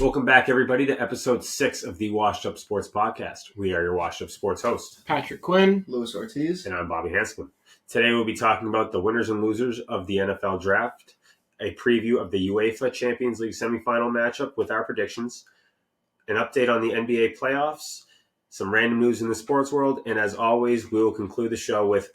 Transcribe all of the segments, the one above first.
Welcome back, everybody, to episode 6 of the Washed Up Sports Podcast. We are your Washed Up Sports hosts, Patrick Quinn, Louis Ortiz, and I'm Bobby Hanscom. Today we'll be talking about the winners and losers of the NFL Draft, a preview of the UEFA Champions League semifinal matchup with our predictions, an update on the NBA playoffs, some random news in the sports world, and as always, we will conclude the show with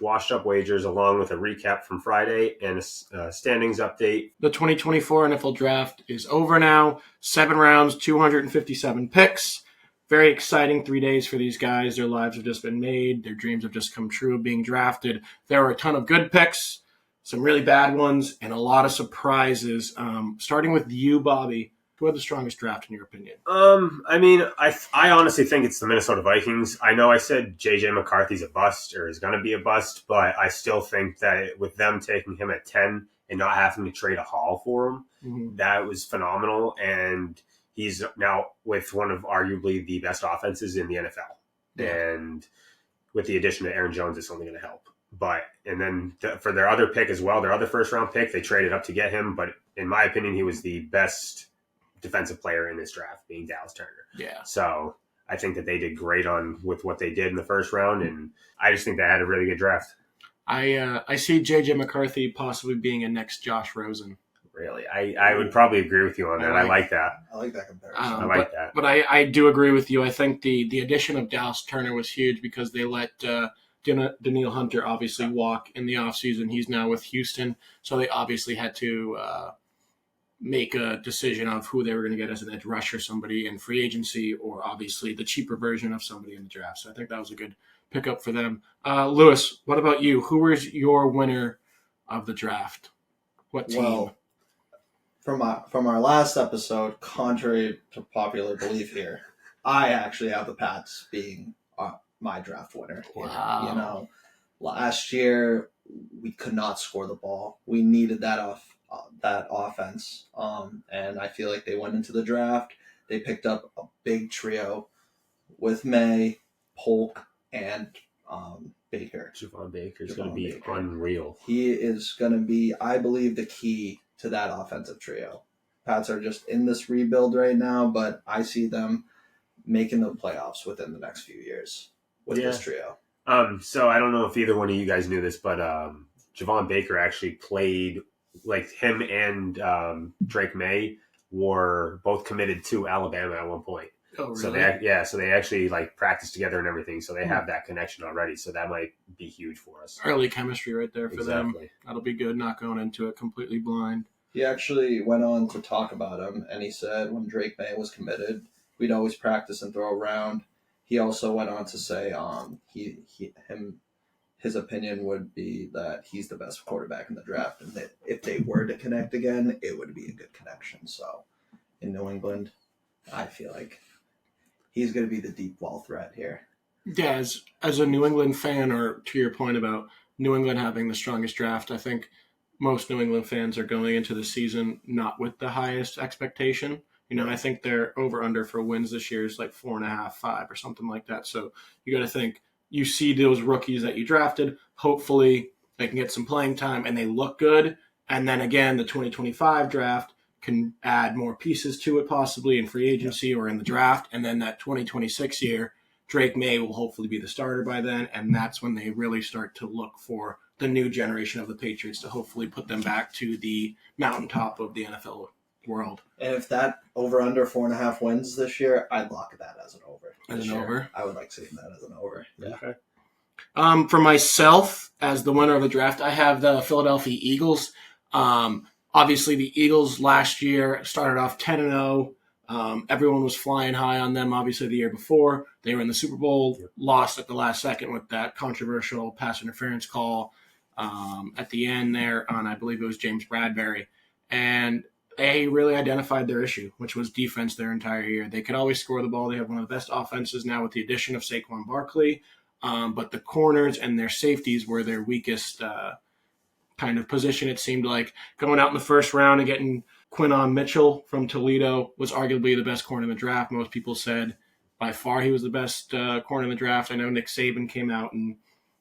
washed up wagers along with a recap from Friday and a standings update. The 2024 NFL Draft is over now. 7 rounds, 257 picks. Very exciting 3 days for these guys. Their lives have just been made. Their dreams have just come true of being drafted. There are a ton of good picks, some really bad ones, and a lot of surprises. Starting with you, Bobby. Who had the strongest draft in your opinion? I honestly think it's the Minnesota Vikings. I know I said J.J. McCarthy's a bust or is going to be a bust, but I still think that with them taking him at 10 and not having to trade a haul for him, that was phenomenal. And he's now with one of arguably the best offenses in the NFL. Yeah. And with the addition of Aaron Jones, it's only going to help. And then for their other pick as well, their other first-round pick, they traded up to get him. But in my opinion, he was the best defensive player in this draft, being Dallas Turner. Yeah. So I think that they did great with what they did in the first round, and I just think they had a really good draft. I see J.J. McCarthy possibly being a next Josh Rosen. Really? I would probably agree with you on that. I like that. I like that comparison. I like that. But I do agree with you. I think the addition of Dallas Turner was huge because they let Daniil Hunter obviously walk in the offseason. He's now with Houston, so they obviously had to make a decision of who they were going to get as an edge rusher, somebody in free agency, or obviously the cheaper version of somebody in the draft. So I think that was a good pickup for them. Louis, what about you? Who was your winner of the draft? What team? Well, from our last episode, contrary to popular belief here, I actually have the Pats being my draft winner. Wow. You know, last year we could not score the ball. We needed that offense, and I feel like they went into the draft. They picked up a big trio with May, Polk, and Baker. Javon Baker is going to be unreal. He is going to be, I believe, the key to that offensive trio. Pats are just in this rebuild right now, but I see them making the playoffs within the next few years with this trio. So I don't know if either one of you guys knew this, but Javon Baker actually played. Like him and Drake May were both committed to Alabama at one point. Oh, really? So they actually practiced together and everything. So they have that connection already. So that might be huge for us. Early chemistry right there for them. That'll be good. Not going into it completely blind. He actually went on to talk about him, and he said when Drake May was committed, we'd always practice and throw around. He also went on to say his opinion would be that he's the best quarterback in the draft, and that if they were to connect again, it would be a good connection. So in New England, I feel like he's going to be the deep ball threat here. Yeah, as a New England fan, or to your point about New England having the strongest draft, I think most New England fans are going into the season not with the highest expectation. You know, I think their over-under for wins this year is like 4.5, 5 or something like that. So you got to think, you see those rookies that you drafted, hopefully they can get some playing time and they look good. And then again, the 2025 draft can add more pieces to it, possibly in free agency or in the draft. And then that 2026 year, Drake May will hopefully be the starter by then. And that's when they really start to look for the new generation of the Patriots to hopefully put them back to the mountaintop of the NFL world. And if that over-under 4.5 wins this year, I'd lock that as an over. Over? I would like seeing that as an over. Yeah. Okay. For myself, as the winner of the draft, I have the Philadelphia Eagles. Obviously, the Eagles last year started off 10-0. Everyone was flying high on them, obviously, the year before. They were in the Super Bowl, lost at the last second with that controversial pass interference call at the end there on, I believe it was James Bradbury. And they really identified their issue, which was defense their entire year. They could always score the ball. They have one of the best offenses now with the addition of Saquon Barkley. But the corners and their safeties were their weakest kind of position, it seemed like. Going out in the first round and getting Quinton Mitchell from Toledo was arguably the best corner in the draft. Most people said by far he was the best corner in the draft. I know Nick Saban came out and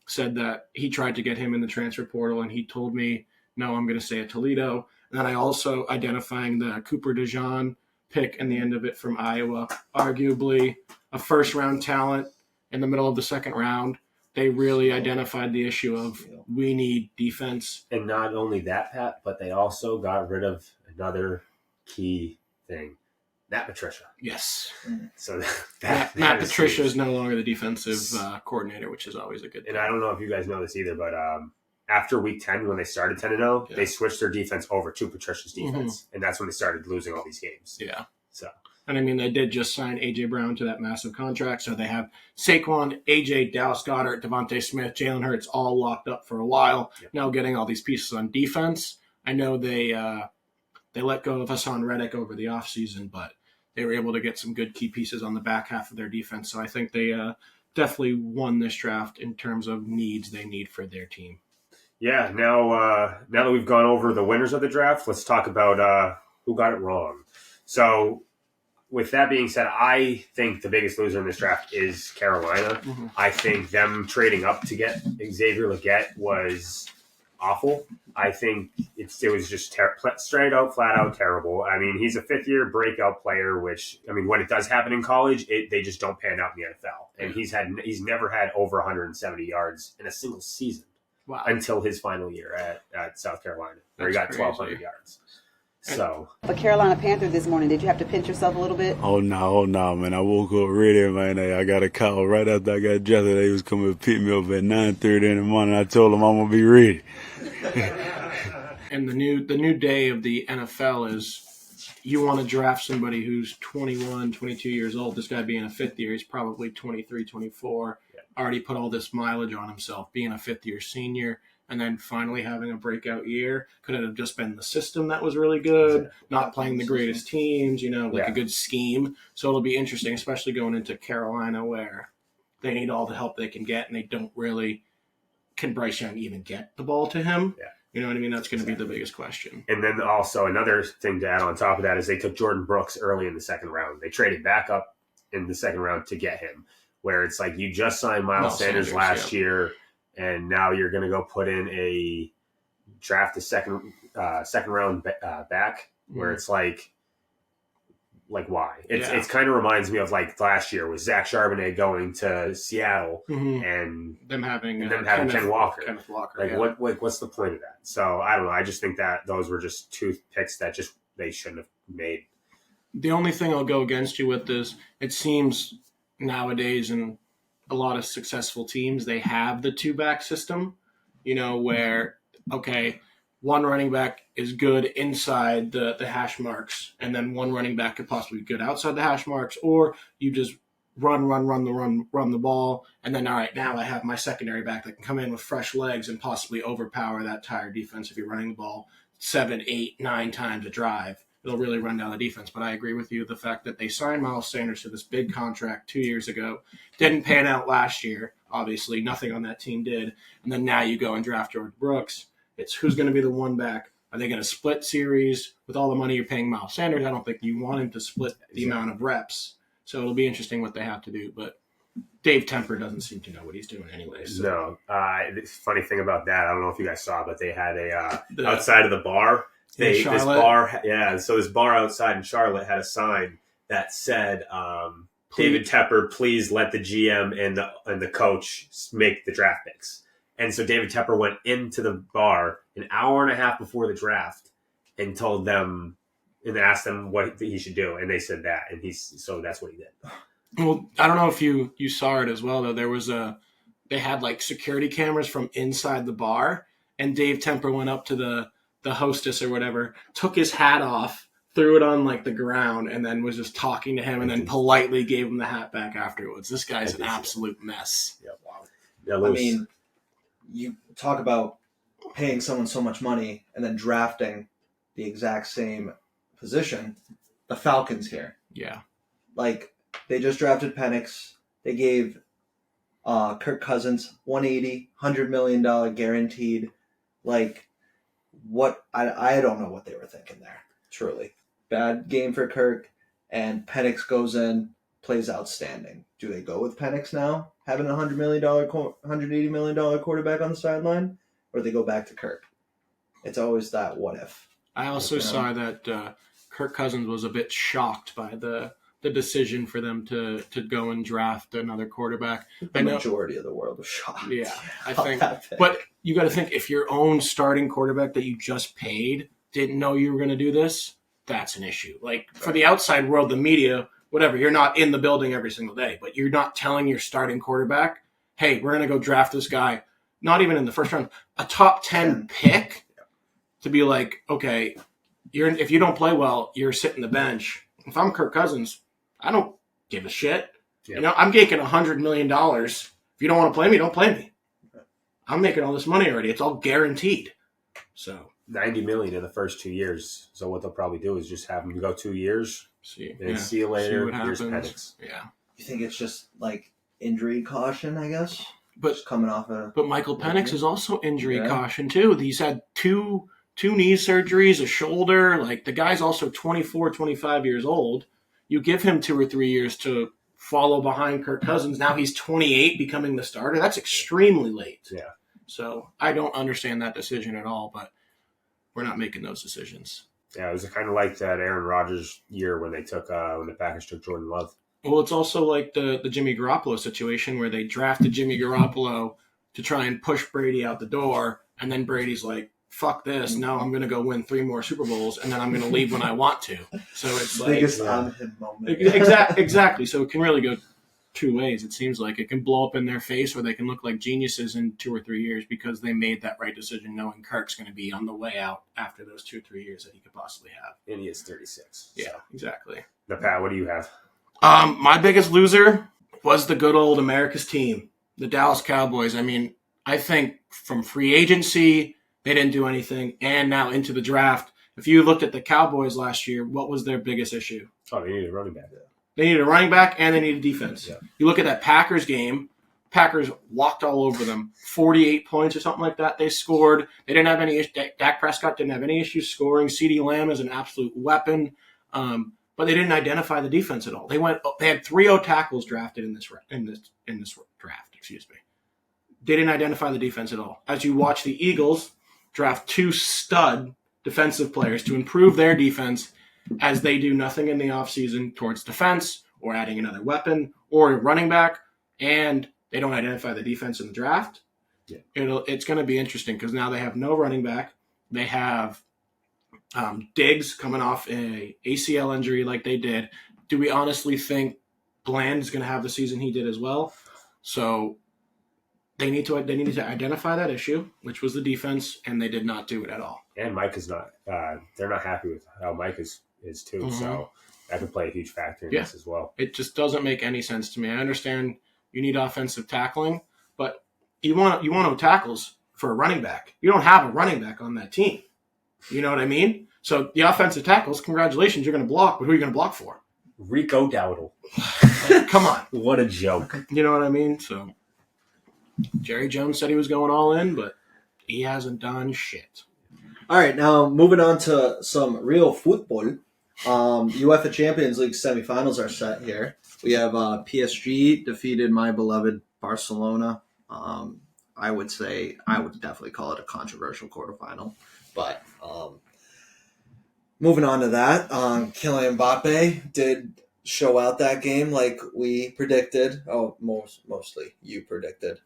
said that he tried to get him in the transfer portal, and he told me, no, I'm going to stay at Toledo. And then I also identifying the Cooper DeJean pick in the end of it from Iowa. Arguably a first-round talent in the middle of the second round. They really identified the issue of we need defense. And not only that, Pat, but they also got rid of another key thing. Matt Patricia. Yes. So Matt Patricia is no longer the defensive coordinator, which is always a good thing. And I don't know if you guys know this either, but after week 10, when they started 10-0, they switched their defense over to Patricia's defense. And that's when they started losing all these games. Yeah. So. And I mean, they did just sign A.J. Brown to that massive contract. So they have Saquon, A.J., Dallas Goedert, Devontae Smith, Jalen Hurts all locked up for a while. Yep. Now getting all these pieces on defense. I know they let go of Hassan Reddick over the offseason, but they were able to get some good key pieces on the back half of their defense. So I think they definitely won this draft in terms of needs they need for their team. Yeah, now that we've gone over the winners of the draft, let's talk about who got it wrong. So with that being said, I think the biggest loser in this draft is Carolina. Mm-hmm. I think them trading up to get Xavier Legette was awful. I think it was just straight out, flat out terrible. I mean, he's a fifth-year breakout player, which, I mean, when it does happen in college, they just don't pan out in the NFL. And he's never had over 170 yards in a single season until his final year at South Carolina, where he got 1,200 yards. So, the Carolina Panther this morning, did you have to pinch yourself a little bit? Oh no, man. I woke up ready, man. I got a call right after I got dressed. They was coming to pick me up at 9:30 in the morning. I told them I'm going to be ready. And the new day of the NFL is you want to draft somebody who's 21, 22 years old. This guy being a fifth year, he's probably 23, 24, already put all this mileage on himself, being a fifth-year senior. And then finally having a breakout year. Could it have just been the system that was really good, not playing the greatest teams, a good scheme. So it'll be interesting, especially going into Carolina where they need all the help they can get, and they don't really – can Bryce Young even get the ball to him? Yeah. You know what I mean? That's going to be the biggest question. And then also another thing to add on top of that is they took Jordan Brooks early in the second round. They traded back up in the second round to get him, where it's like you just signed Miles Sanders last year – and now you're going to go put in a draft a second round back, where it's like why? It's kind of reminds me of like last year with Zach Charbonnet going to Seattle and them having Ken Walker. Kenneth Walker. What's the point of that? So I don't know. I just think that those were just two picks that just they shouldn't have made. The only thing I'll go against you with is it seems nowadays in a lot of successful teams, they have the two-back system, where, okay, one running back is good inside the hash marks, and then one running back could possibly be good outside the hash marks, or you just run the ball, and then, all right, now I have my secondary back that can come in with fresh legs and possibly overpower that tired defense if you're running the ball 7, 8, 9 times a drive. It'll really run down the defense. But I agree with you. The fact that they signed Miles Sanders to this big contract 2 years ago didn't pan out last year. Obviously, nothing on that team did. And then now you go and draft George Brooks. It's who's going to be the one back. Are they going to split series with all the money you're paying Miles Sanders? I don't think you want him to split the amount of reps. So it'll be interesting what they have to do. But Dave Temper doesn't seem to know what he's doing anyway. So. No. The funny thing about that, I don't know if you guys saw, but they had outside of the bar. So this bar outside in Charlotte had a sign that said, David Tepper, please let the GM and the coach make the draft picks. And so David Tepper went into the bar an hour and a half before the draft and told them and asked them what he should do. And they said that. And so that's what he did. Well, I don't know if you saw it as well, though. They had like security cameras from inside the bar, and Dave Temper went up to the hostess or whatever, took his hat off, threw it on like the ground, and then was just talking to him and then politely gave him the hat back afterwards. This guy's an absolute mess. Yeah, wow. I mean, you talk about paying someone so much money and then drafting the exact same position. The Falcons here. Yeah. Like, they just drafted Penix. They gave Kirk Cousins $180 million guaranteed. Like, I don't know what they were thinking there. Truly. Bad game for Kirk, and Penix goes in, plays outstanding. Do they go with Penix now, having a $180 million quarterback on the sideline, or do they go back to Kirk? It's always that what if. I also saw that Kirk Cousins was a bit shocked by the decision for them to go and draft another quarterback. The majority of the world was shocked. Yeah, I think. But you got to think, if your own starting quarterback that you just paid didn't know you were going to do this, that's an issue. Like, for the outside world, the media, whatever, you're not in the building every single day, but you're not telling your starting quarterback, hey, we're going to go draft this guy, not even in the first round, a top 10 pick, to be like, okay, if you don't play well, you're sitting the bench. If I'm Kirk Cousins, I don't give a shit. Yeah. You know, I'm making $100 million. If you don't want to play me, don't play me. I'm making all this money already. It's all guaranteed. So $90 million in the first 2 years. So what they'll probably do is just have him go 2 years. See you later. Here's Penix. Yeah. You think it's just like injury caution, I guess? But just coming off But Michael Penix is also injury caution too. He's had two knee surgeries, a shoulder. Like, the guy's also 24, 25 years old. You give him 2 or 3 years to follow behind Kirk Cousins. Now he's 28, becoming the starter. That's extremely late. Yeah. So I don't understand that decision at all, but we're not making those decisions. Yeah, it was kind of like that Aaron Rodgers year when they took when the Packers took Jordan Love. Well, it's also like the Jimmy Garoppolo situation where they drafted Jimmy Garoppolo to try and push Brady out the door, and then Brady's like, fuck this, no, I'm going to go win 3 more Super Bowls, and then I'm going to leave when I want to. So it's like... biggest on-him moment. Exactly. So it can really go 2 ways, it seems like. It can blow up in their face, or they can look like geniuses in 2 or 3 years because they made that right decision knowing Kirk's going to be on the way out after those 2 or 3 years that he could possibly have. And he is 36. Yeah, so. Exactly. Now, Pat, what do you have? My biggest loser was the good old America's team, the Dallas Cowboys. I mean, I think from free agency... they didn't do anything, and now into the draft. If you looked at the Cowboys last year, what was their biggest issue? Oh, they needed a running back. They needed a running back, and they needed defense. Yeah. You look at that Packers game, Packers walked all over them. 48 points or something like that they scored. They didn't have any – Dak Prescott didn't have any issues scoring. CeeDee Lamb is an absolute weapon. But they didn't identify the defense at all. They had 3 tackles drafted in this draft. Excuse me. They didn't identify the defense at all. As you watch the Eagles – draft 2 stud defensive players to improve their defense, as they do nothing in the offseason towards defense or adding another weapon or a running back, and they don't identify the defense in the draft. Yeah. It's going to be interesting because now they have no running back. They have Diggs coming off a ACL injury like they did. Do we honestly think Bland is going to have the season he did as well? So They need to identify that issue, which was the defense, and they did not do it at all. And Mike is not. They're not happy with how Mike is too. Mm-hmm. So that could play a huge factor in this as well. It just doesn't make any sense to me. I understand you need offensive tackling, but you want no tackles for a running back. You don't have a running back on that team. You know what I mean? So the offensive tackles, congratulations, you're going to block, but who are you going to block for? Rico Dowdle. Come on. What a joke. You know what I mean? So Jerry Jones said he was going all in, but he hasn't done shit. All right, now moving on to some real football. UEFA Champions League semifinals are set here. We have PSG defeated my beloved Barcelona. I would definitely call it a controversial quarterfinal. But moving on to that, Kylian Mbappe did show out that game like we predicted. Oh, mostly you predicted.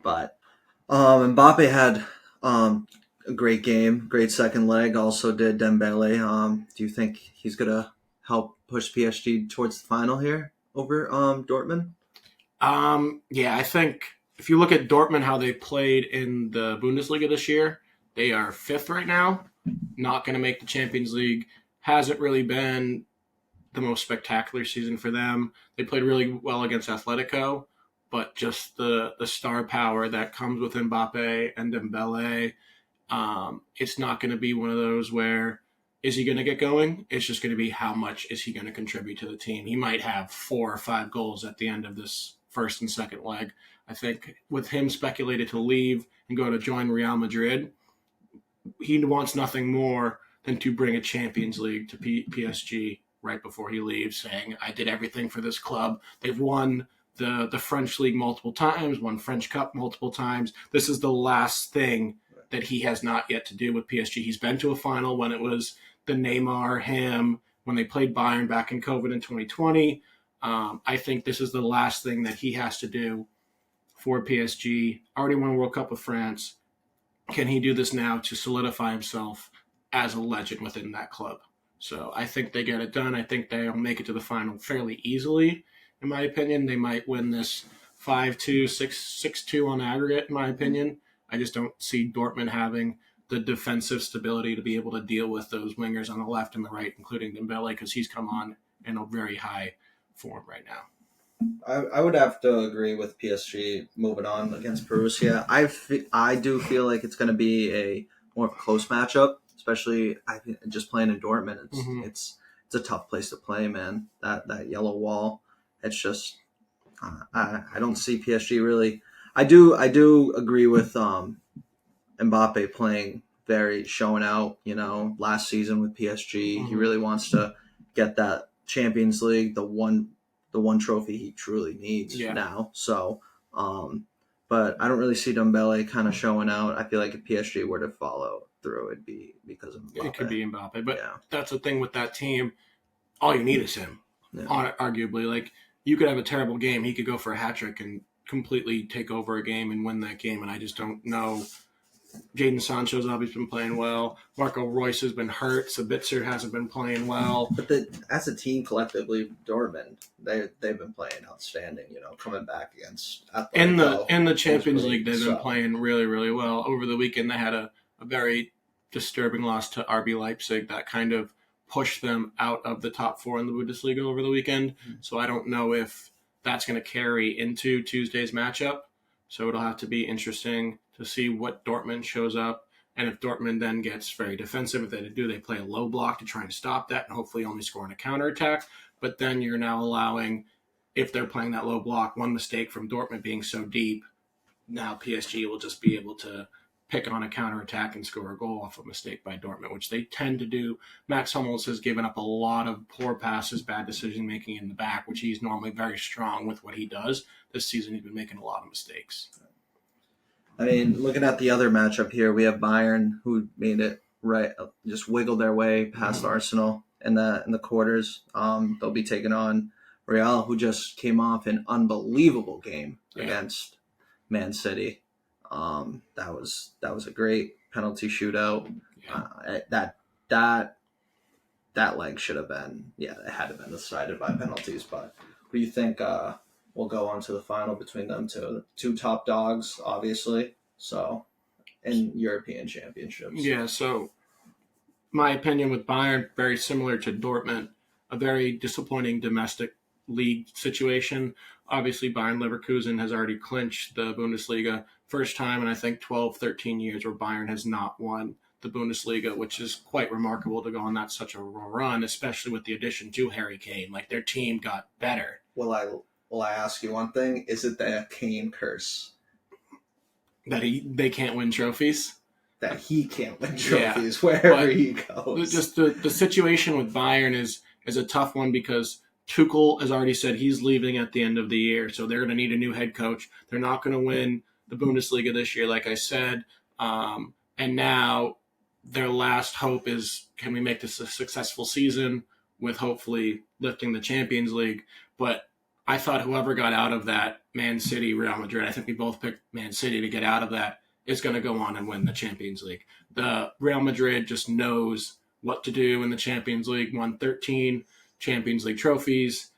But Mbappe had a great game, great second leg. Also did Dembele. Do you think he's gonna help push PSG towards the final here over Dortmund? Yeah, I think if you look at Dortmund, how they played in the Bundesliga this year, they are 5th right now. Not going to make the Champions League. Hasn't really been the most spectacular season for them. They played really well against Atletico, but just the star power that comes with Mbappe and Dembele, it's not going to be one of those where is he going to get going? It's just going to be how much is he going to contribute to the team. He might have 4 or 5 goals at the end of this first and second leg. I think with him speculated to leave and go to join Real Madrid, he wants nothing more than to bring a Champions League to PSG right before he leaves, saying, I did everything for this club. They've won the French League multiple times, won French Cup multiple times. This is the last thing that he has not yet to do with PSG. He's been to a final when it was the Neymar, him, when they played Bayern back in COVID in 2020. I think this is the last thing that he has to do for PSG. Already won a World Cup with France. Can he do this now to solidify himself as a legend within that club? So I think they get it done. I think they'll make it to the final fairly easily, in my opinion. They might win this 5-2, 6-2 on aggregate, in my opinion. I just don't see Dortmund having the defensive stability to be able to deal with those wingers on the left and the right, including Dembele, because he's come on in a very high form right now. I would have to agree with PSG moving on against Borussia. I do feel like it's going to be a more of a close matchup, especially just playing in Dortmund. It's a tough place to play, man. That yellow wall. It's just I don't see PSG really. I do agree with Mbappe playing showing out. Last season with PSG, he really wants to get that Champions League, the one trophy he truly needs now. So, but I don't really see Dembele kind of showing out. I feel like if PSG were to follow through, it'd be because of Mbappe. It could be Mbappe, but that's the thing with that team. All you need is him. Arguably, like you could have a terrible game, he could go for a hat trick and completely take over a game and win that game. And I just don't know. Jadon Sancho's obviously been playing well. Marco Reus has been hurt. Sabitzer hasn't been playing well. But as a team collectively, Dortmund, they've been playing outstanding. Coming back against in the Champions League, they've been playing really, really well. Over the weekend, they had a very disturbing loss to RB Leipzig that kind of pushed them out of the top four in the Bundesliga over the weekend. So I don't know if that's going to carry into Tuesday's matchup. So it'll have to be interesting to see what Dortmund shows up. And if Dortmund then gets very defensive, if they play a low block to try and stop that and hopefully only score on a counterattack. But then you're now allowing, if they're playing that low block, one mistake from Dortmund being so deep, now PSG will just be able to pick on a counterattack and score a goal off a mistake by Dortmund, which they tend to do. Max Hummels has given up a lot of poor passes, bad decision-making in the back, which he's normally very strong with what he does. This season he's been making a lot of mistakes. I mean, looking at the other matchup here, we have Bayern, who made it right, just wiggled their way past Arsenal in the quarters. They'll be taking on Real, who just came off an unbelievable game against Man City. That was a great penalty shootout. That leg should have been, it had to have been decided by penalties. But what do you think will go on to the final between them two? The two top dogs, obviously. So, in European championships. Yeah. So, my opinion with Bayern, very similar to Dortmund, a very disappointing domestic league situation. Obviously, Bayern Leverkusen has already clinched the Bundesliga. First time in, I think, 12, 13 years where Bayern has not won the Bundesliga, which is quite remarkable to go on that such a run, especially with the addition to Harry Kane. Like, their team got better. Will I ask you one thing? Is it the Kane curse? That they can't win trophies? That he can't win trophies wherever he goes. Just the situation with Bayern is a tough one because Tuchel has already said he's leaving at the end of the year, so they're going to need a new head coach. They're not going to win the Bundesliga this year, like I said. And now their last hope is, can we make this a successful season with hopefully lifting the Champions League? But I thought whoever got out of that, Man City, Real Madrid, I think we both picked Man City to get out of that, is going to go on and win the Champions League. The Real Madrid just knows what to do in the Champions League, won 13 Champions League trophies.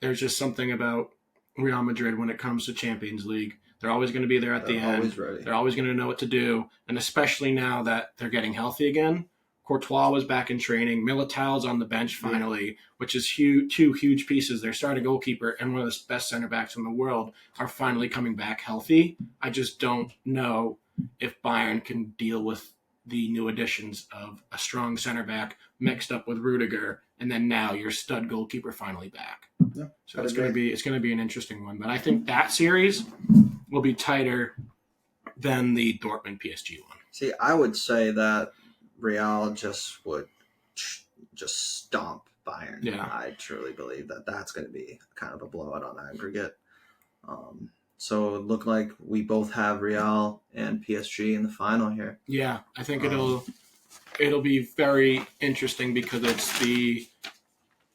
There's just something about Real Madrid when it comes to Champions League. They're always going to be there at the end. Ready. They're always going to know what to do. And especially now that they're getting healthy again. Courtois was back in training. Militao's on the bench finally, which is huge, two huge pieces. Their starting goalkeeper and one of the best center backs in the world are finally coming back healthy. I just don't know if Bayern can deal with the new additions of a strong center back mixed up with Rudiger, and then now your stud goalkeeper finally back. Yeah, so it's going to be an interesting one. But I think that series will be tighter than the Dortmund PSG one. See, I would say that Real would just stomp Bayern. Yeah. I truly believe that that's going to be kind of a blowout on aggregate. So it looked like we both have Real and PSG in the final here. Yeah, I think it'll be very interesting because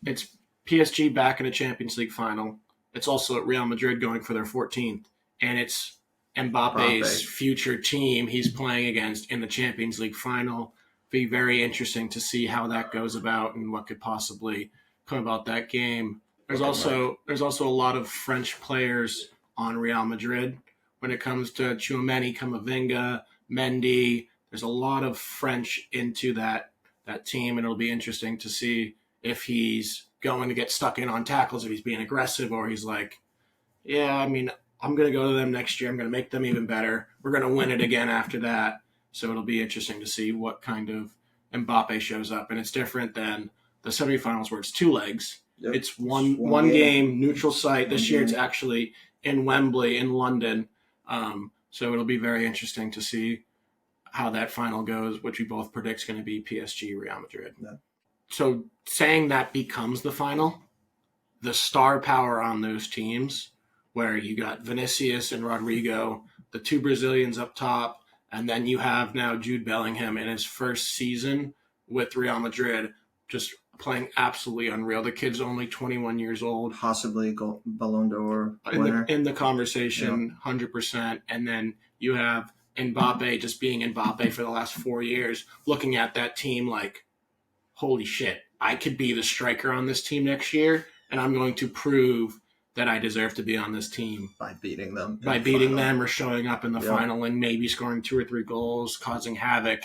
it's PSG back in a Champions League final. It's also at Real Madrid going for their 14th, and it's Mbappe's future team he's playing against in the Champions League final. Be very interesting to see how that goes about and what could possibly come about that game. There's also a lot of French players on Real Madrid when it comes to Tchouaméni, Camavinga, Mendy. There's a lot of French into that team, and it'll be interesting to see if he's going to get stuck in on tackles, if he's being aggressive, or he's like, yeah, I mean, I'm going to go to them next year. I'm going to make them even better. We're going to win it again after that. So it'll be interesting to see what kind of Mbappe shows up. And it's different than the semifinals where it's 2 legs. Yep. It's one game, neutral site. This year it's actually in Wembley in London. So it'll be very interesting to see how that final goes, which we both predict is going to be PSG Real Madrid. Yeah. So saying that becomes the final, the star power on those teams, where you got Vinicius and Rodrigo, the 2 Brazilians up top, and then you have now Jude Bellingham in his first season with Real Madrid, just playing absolutely unreal. The kid's only 21 years old. Possibly Ballon d'Or winner. In the conversation, 100%. And then you have Mbappe just being Mbappe for the last 4 years, looking at that team like, holy shit, I could be the striker on this team next year, and I'm going to prove that I deserve to be on this team. By beating them. By beating them or showing up in the final and maybe scoring 2 or 3 goals, causing havoc.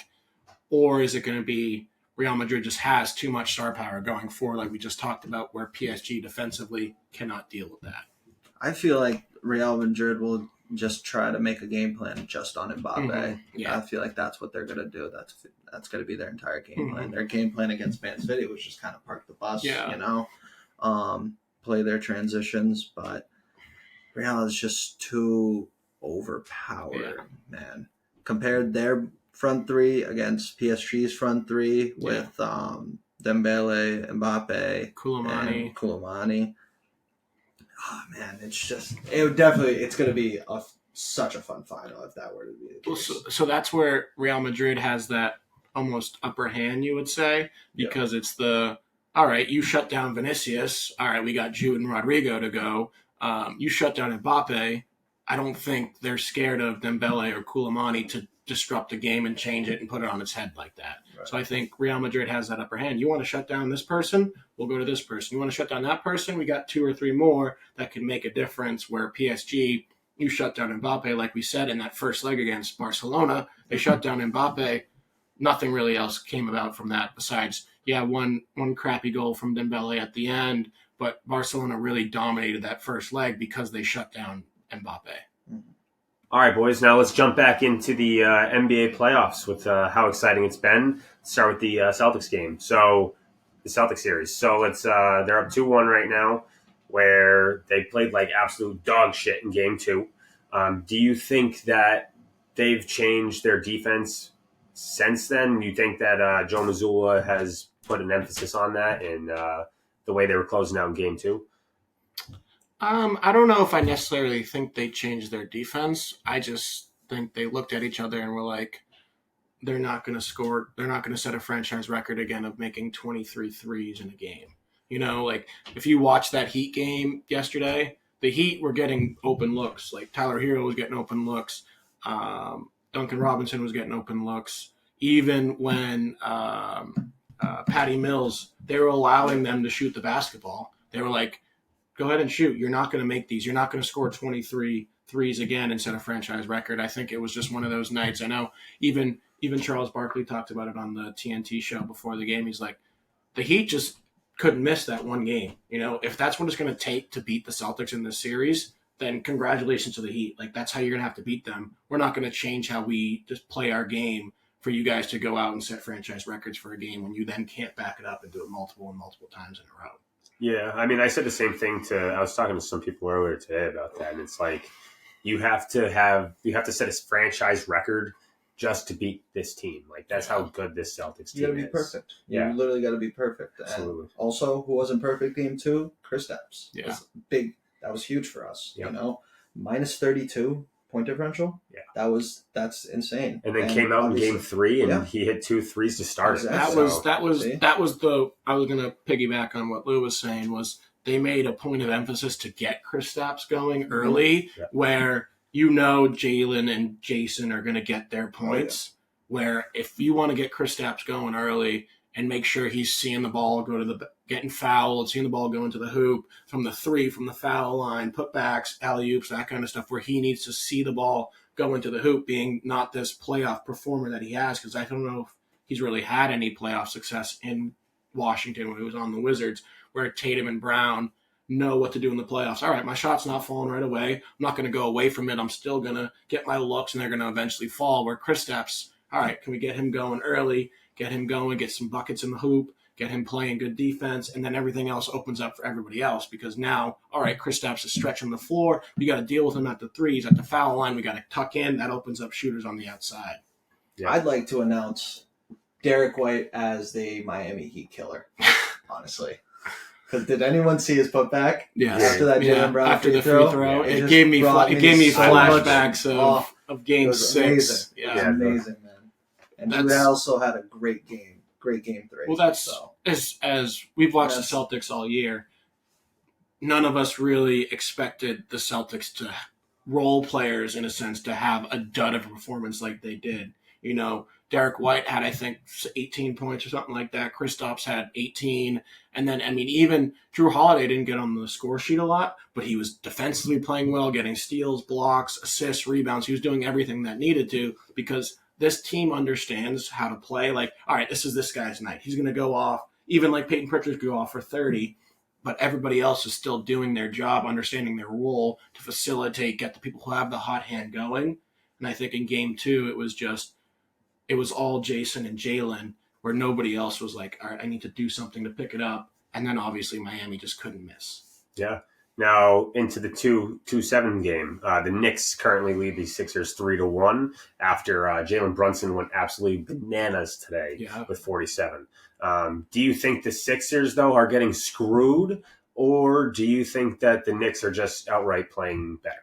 Or is it going to be Real Madrid just has too much star power going forward, like we just talked about, where PSG defensively cannot deal with that? I feel like Real Madrid will just try to make a game plan just on Mbappe. Mm-hmm. Yeah. I feel like that's what they're going to do. That's going to be their entire game plan. Their game plan against Man City was just kind of park the bus, play their transitions, but Real is just too overpowered, man. Compared their front 3 against PSG's front 3 with Dembele, Mbappe, Koulibaly. Oh man, it's going to be such a fun final if that were to be the case. So that's where Real Madrid has that almost upper hand, you would say, because it's all right, you shut down Vinicius. All right, we got Jude and Rodrigo to go. You shut down Mbappe. I don't think they're scared of Dembele or Koulibaly to disrupt the game and change it and put it on its head like that. Right. So I think Real Madrid has that upper hand. You want to shut down this person? We'll go to this person. You want to shut down that person? We got 2 or 3 more that can make a difference, where PSG, you shut down Mbappe, like we said in that first leg against Barcelona. They shut down Mbappe. Nothing really else came about from that besides, one crappy goal from Dembele at the end, but Barcelona really dominated that first leg because they shut down Mbappe. All right, boys. Now let's jump back into the NBA playoffs with how exciting it's been. Let's start with the Celtics game. So the Celtics series. So they're up 2-1 right now, where they played like absolute dog shit in game 2. Do you think that they've changed their defense since then? You think that Joe Mazzulla has put an emphasis on that in the way they were closing out in game 2? I don't know if I necessarily think they changed their defense. I just think they looked at each other and were like, they're not going to score. They're not going to set a franchise record again of making 23 threes in a game. Like if you watch that Heat game yesterday, the Heat were getting open looks. Like Tyler Hero was getting open looks. Duncan Robinson was getting open looks. Even when Patty Mills, they were allowing them to shoot the basketball. They were like, go ahead and shoot. You're not going to make these. You're not going to score 23 threes again and set a franchise record. I think it was just one of those nights. I know even Charles Barkley talked about it on the TNT show before the game. He's like, the Heat just couldn't miss that one game. If that's what it's going to take to beat the Celtics in this series, then congratulations to the Heat. Like, that's how you're going to have to beat them. We're not going to change how we just play our game for you guys to go out and set franchise records for a game when you then can't back it up and do it multiple times in a row. Yeah, I mean, I said the same thing I was talking to some people earlier today about that, and it's like you have to set a franchise record just to beat this team. Like, that's how good this Celtics team is. You gotta be perfect. You literally gotta be perfect. Absolutely. And also, who wasn't perfect game 2? Kristaps. Yeah. That was huge for us. Yep. Minus 32 point differential. Yeah. That's insane. And then came out in obviously- game 3, and Yeah. he hit 2 threes to start Exactly. it. That was See? the I was gonna piggyback on what Lou was saying was they made a point of emphasis to get Kristaps going early, Yeah. where Jalen and Jason are gonna get their points. Where if you want to get Kristaps going early and make sure he's seeing the ball go to getting fouled, seeing the ball go into the hoop from the 3, from the foul line, putbacks, alley-oops, that kind of stuff, where he needs to see the ball go into the hoop, being not this playoff performer that he has, because I don't know if he's really had any playoff success in Washington when he was on the Wizards, where Tatum and Brown know what to do in the playoffs. All right, my shot's not falling right away. I'm not going to go away from it. I'm still going to get my looks, and they're going to eventually fall, where Kristaps, all right, can we get him going early, get him going, get some buckets in the hoop, get him playing good defense, and then everything else opens up for everybody else, because now, all right, Kristaps is stretching the floor. We got to deal with him at the 3s, at the foul line. We got to tuck in. That opens up shooters on the outside. Yeah. I'd like to announce Derek White as the Miami Heat killer, honestly. Because did anyone see his putback? Yes. After that Jalen Brown after the free throw, It it just gave me brought flashbacks so much- of It Game was 6. amazing. Yeah. It was Yeah. amazing, man. And he That's- also had a great game 3. Well, that's so. as we've watched Yes. the Celtics all year. None of us really expected the Celtics to role players, in a sense, to have a dud of a performance like they did. Derek White had, I think, 18 points or something like that. Kristaps had 18. And then, even Drew Holiday didn't get on the score sheet a lot, but he was defensively playing well, getting steals, blocks, assists, rebounds. He was doing everything that needed to, because this team understands how to play. Like, all right, this is this guy's night. He's going to go off. Even like Peyton Pritchard could go off for 30, but everybody else is still doing their job, understanding their role to facilitate, get the people who have the hot hand going. And I think in game 2, it was all Jason and Jalen, where nobody else was like, all right, I need to do something to pick it up. And then obviously Miami just couldn't miss. Yeah. Now into the 2-7 game. The Knicks currently lead the Sixers 3-1 after Jalen Brunson went absolutely bananas today with 47. Do you think the Sixers, though, are getting screwed, or do you think that the Knicks are just outright playing better?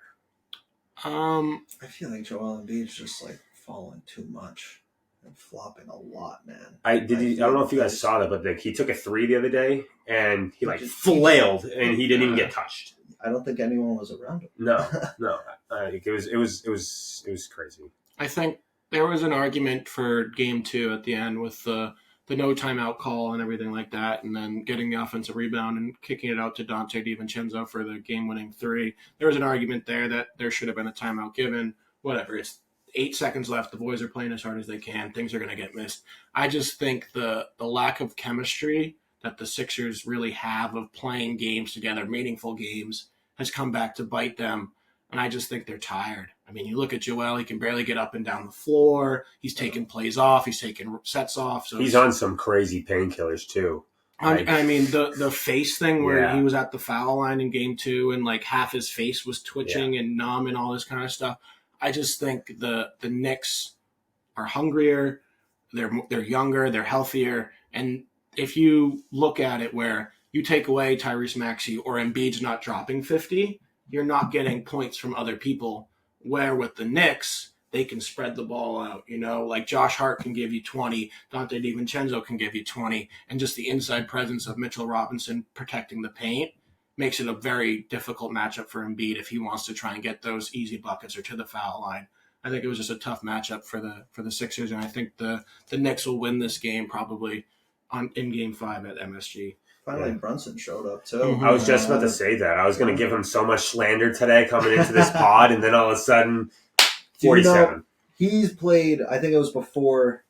I feel like Joel Embiid's just like falling too much and flopping a lot, man. I don't know if you guys saw that, but he took a 3 the other day and he flailed and he didn't even get touched. I don't think anyone was around him. No. It was crazy. I think there was an argument for game 2 at the end with the no timeout call and everything like that, and then getting the offensive rebound and kicking it out to Dante DiVincenzo for the game-winning 3. There was an argument there that there should have been a timeout given. Whatever, it's 8 seconds left. The boys are playing as hard as they can. Things are going to get missed. I just think the lack of chemistry that the Sixers really have of playing games together, meaningful games, has come back to bite them. And I just think they're tired. You look at Joel, he can barely get up and down the floor. He's taking plays off. He's taking sets off. So he's on some crazy painkillers, too. The face thing where Yeah. he was at the foul line in game 2 and like half his face was twitching and numb and all this kind of stuff. I just think the Knicks are hungrier. They're younger. They're healthier. And if you look at it where you take away Tyrese Maxey or Embiid's not dropping 50, you're not getting points from other people. Where with the Knicks, they can spread the ball out. Like Josh Hart can give you 20, Dante DiVincenzo can give you 20, and just the inside presence of Mitchell Robinson protecting the paint makes it a very difficult matchup for Embiid if he wants to try and get those easy buckets or to the foul line. I think it was just a tough matchup for the Sixers, and I think the Knicks will win this game probably in Game 5 at MSG. Finally, Brunson showed up, too. Mhm. I was just about to say that. I was going to give him so much slander today coming into this pod, and then all of a sudden, 47. He's played, I think it was before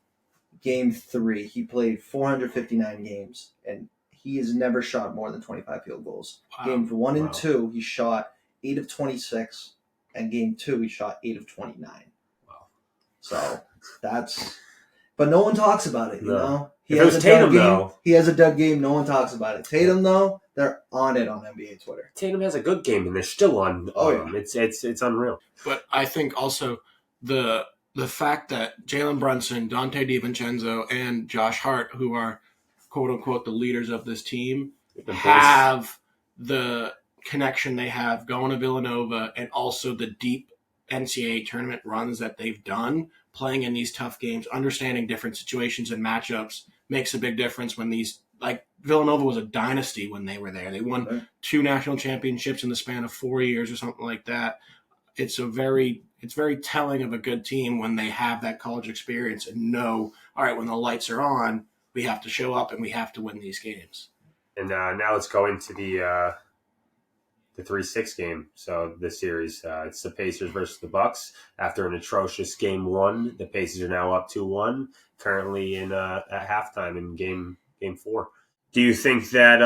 Game 3, he played 459 games, and he has never shot more than 25 field goals. Wow. Games 1 and Wow. 2, he shot 8 of 26, and Game 2, he shot 8 of 29. Wow. So, but no one talks about it, you No. know? If it was Tatum, though. He has a dud game, no one talks about it. Tatum, though, they're on it on NBA Twitter. Tatum has a good game, and they're still on him. It's unreal. But I think also the fact that Jalen Brunson, Dante DiVincenzo, and Josh Hart, who are quote-unquote the leaders of this team, have the connection they have going to Villanova and also the deep NCAA tournament runs that they've done, playing in these tough games, understanding different situations and matchups makes a big difference when these, like Villanova was a dynasty when they were there. They won 2 national championships in the span of 4 years or something like that. It's very telling of a good team when they have that college experience and know, all right, when the lights are on, we have to show up and we have to win these games. And now let's go into the 3-6 game. So this series, it's the Pacers versus the Bucks. After an atrocious game 1, the Pacers are now up 2-1, currently in at halftime in game 4. Do you think that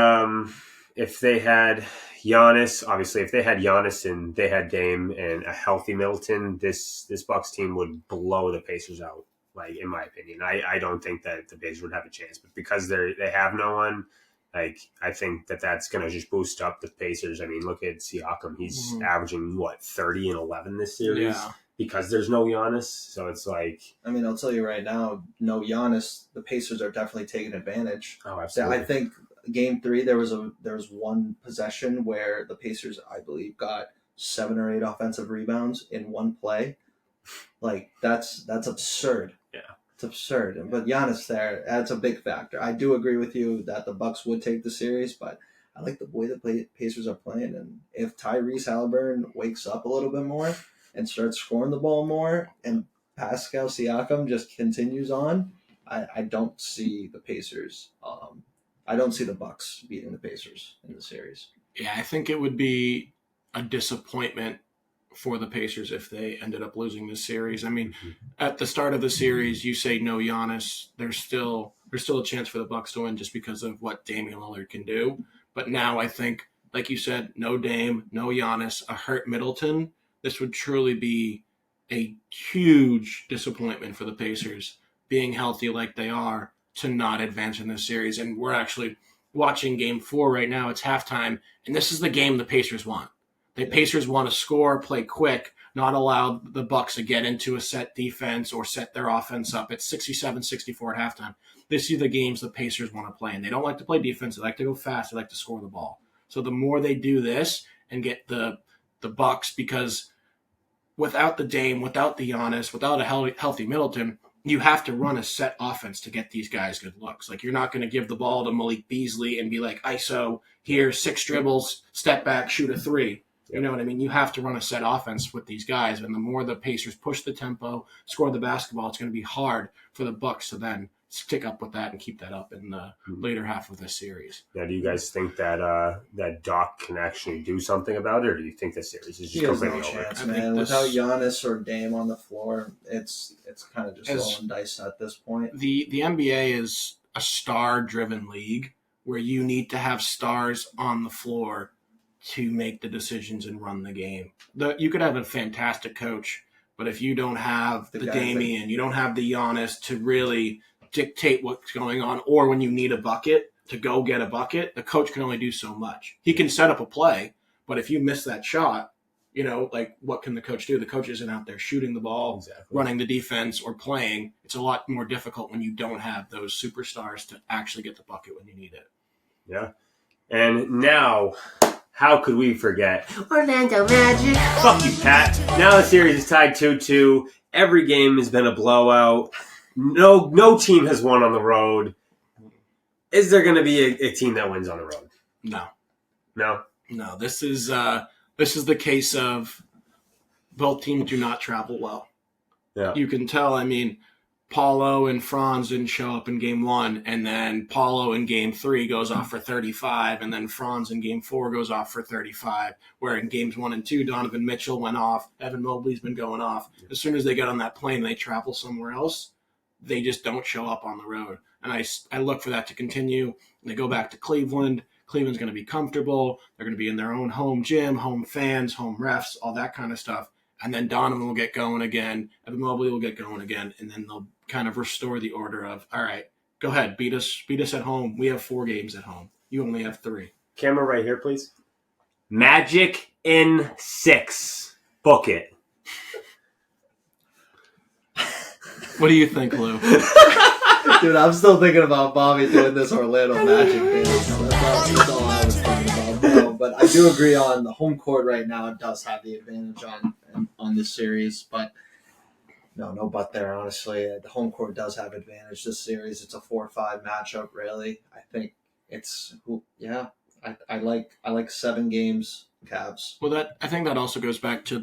if they had Giannis, obviously if they had Giannis and they had Dame and a healthy Middleton, this Bucks team would blow the Pacers out? Like, in my opinion, I don't think that the Pacers would have a chance, but because they have no one, like, I think that's going to just boost up the Pacers. I mean, look at Siakam. He's averaging, 30 and 11 this series because there's no Giannis. So it's like... I mean, I'll tell you right now, no Giannis, the Pacers are definitely taking advantage. Oh, absolutely. I think game 3, there was one possession where the Pacers, I believe, got 7 or 8 offensive rebounds in one play. Like, that's absurd. Yeah. It's absurd. But Giannis there, that's a big factor. I do agree with you that the Bucks would take the series, but I like the way the Pacers are playing. And if Tyrese Haliburton wakes up a little bit more and starts scoring the ball more and Pascal Siakam just continues on, I don't see the Pacers. I don't see the Bucks beating the Pacers in the series. Yeah, I think it would be a disappointment for the Pacers if they ended up losing this series. I mean, at the start of the series, you say no Giannis. There's still a chance for the Bucks to win just because of what Damian Lillard can do. But now I think, like you said, no Dame, no Giannis, a hurt Middleton. This would truly be a huge disappointment for the Pacers, being healthy like they are, to not advance in this series. And we're actually watching game 4 right now. It's halftime, and this is the game the Pacers want. The Pacers want to score, play quick, not allow the Bucks to get into a set defense or set their offense up. It's 67-64 at halftime. This is the games the Pacers want to play, and they don't like to play defense. They like to go fast. They like to score the ball. So the more they do this and get the Bucks, because without the Dame, without the Giannis, without a healthy Middleton, you have to run a set offense to get these guys good looks. Like, you're not going to give the ball to Malik Beasley and be like, ISO, here, 6 dribbles, step back, shoot a 3. You know what I mean? You have to run a set offense with these guys, and the more the Pacers push the tempo, score the basketball, it's going to be hard for the Bucks to then stick up with that and keep that up in the later half of this series. Now, do you guys think that that Doc can actually do something about it, or do you think this series is just completely over? Chance, man. Without Giannis or Dame on the floor, it's kind of just rolling dice at this point. The NBA is a star-driven league where you need to have stars on the floor to make the decisions and run the game. You could have a fantastic coach, but if you don't have the Damian, you don't have the Giannis to really dictate what's going on, or when you need a bucket to go get a bucket, the coach can only do so much. He can set up a play, but if you miss that shot, like, what can the coach do? The coach isn't out there shooting the ball, running the defense, or playing. It's a lot more difficult when you don't have those superstars to actually get the bucket when you need it. Yeah. And now, how could we forget Orlando Magic? Fuck you, Pat. Now the series is tied 2-2. Every game has been a blowout. No team has won on the road. Is there going to be a team that wins on the road? No. This is the case of both teams do not travel well. Yeah. You can tell. I mean, Paulo and Franz didn't show up in game 1, and then Paulo in game 3 goes off for 35, and then Franz in game 4 goes off for 35, where in games 1 and 2, Donovan Mitchell went off, Evan Mobley's been going off. As soon as they get on that plane, they travel somewhere else. They just don't show up on the road. And I look for that to continue. They go back to Cleveland. Cleveland's going to be comfortable. They're going to be in their own home gym, home fans, home refs, all that kind of stuff. And then Donovan will get going again. Evan Mobley will get going again. And then they'll kind of restore the order of, all right, go ahead, beat us at home. We have 4 games at home. You only have 3. Camera right here, please. Magic in 6. Book it. What do you think, Lou? Dude, I'm still thinking about Bobby doing this Orlando Magic dance. That's all I was thinking about, bro. But I do agree on the home court right now. It does have the advantage on on this series, but no but there, honestly. The home court does have advantage this series. It's a 4-5 matchup, really. I think I like 7 games, Cavs. Well, I think that also goes back to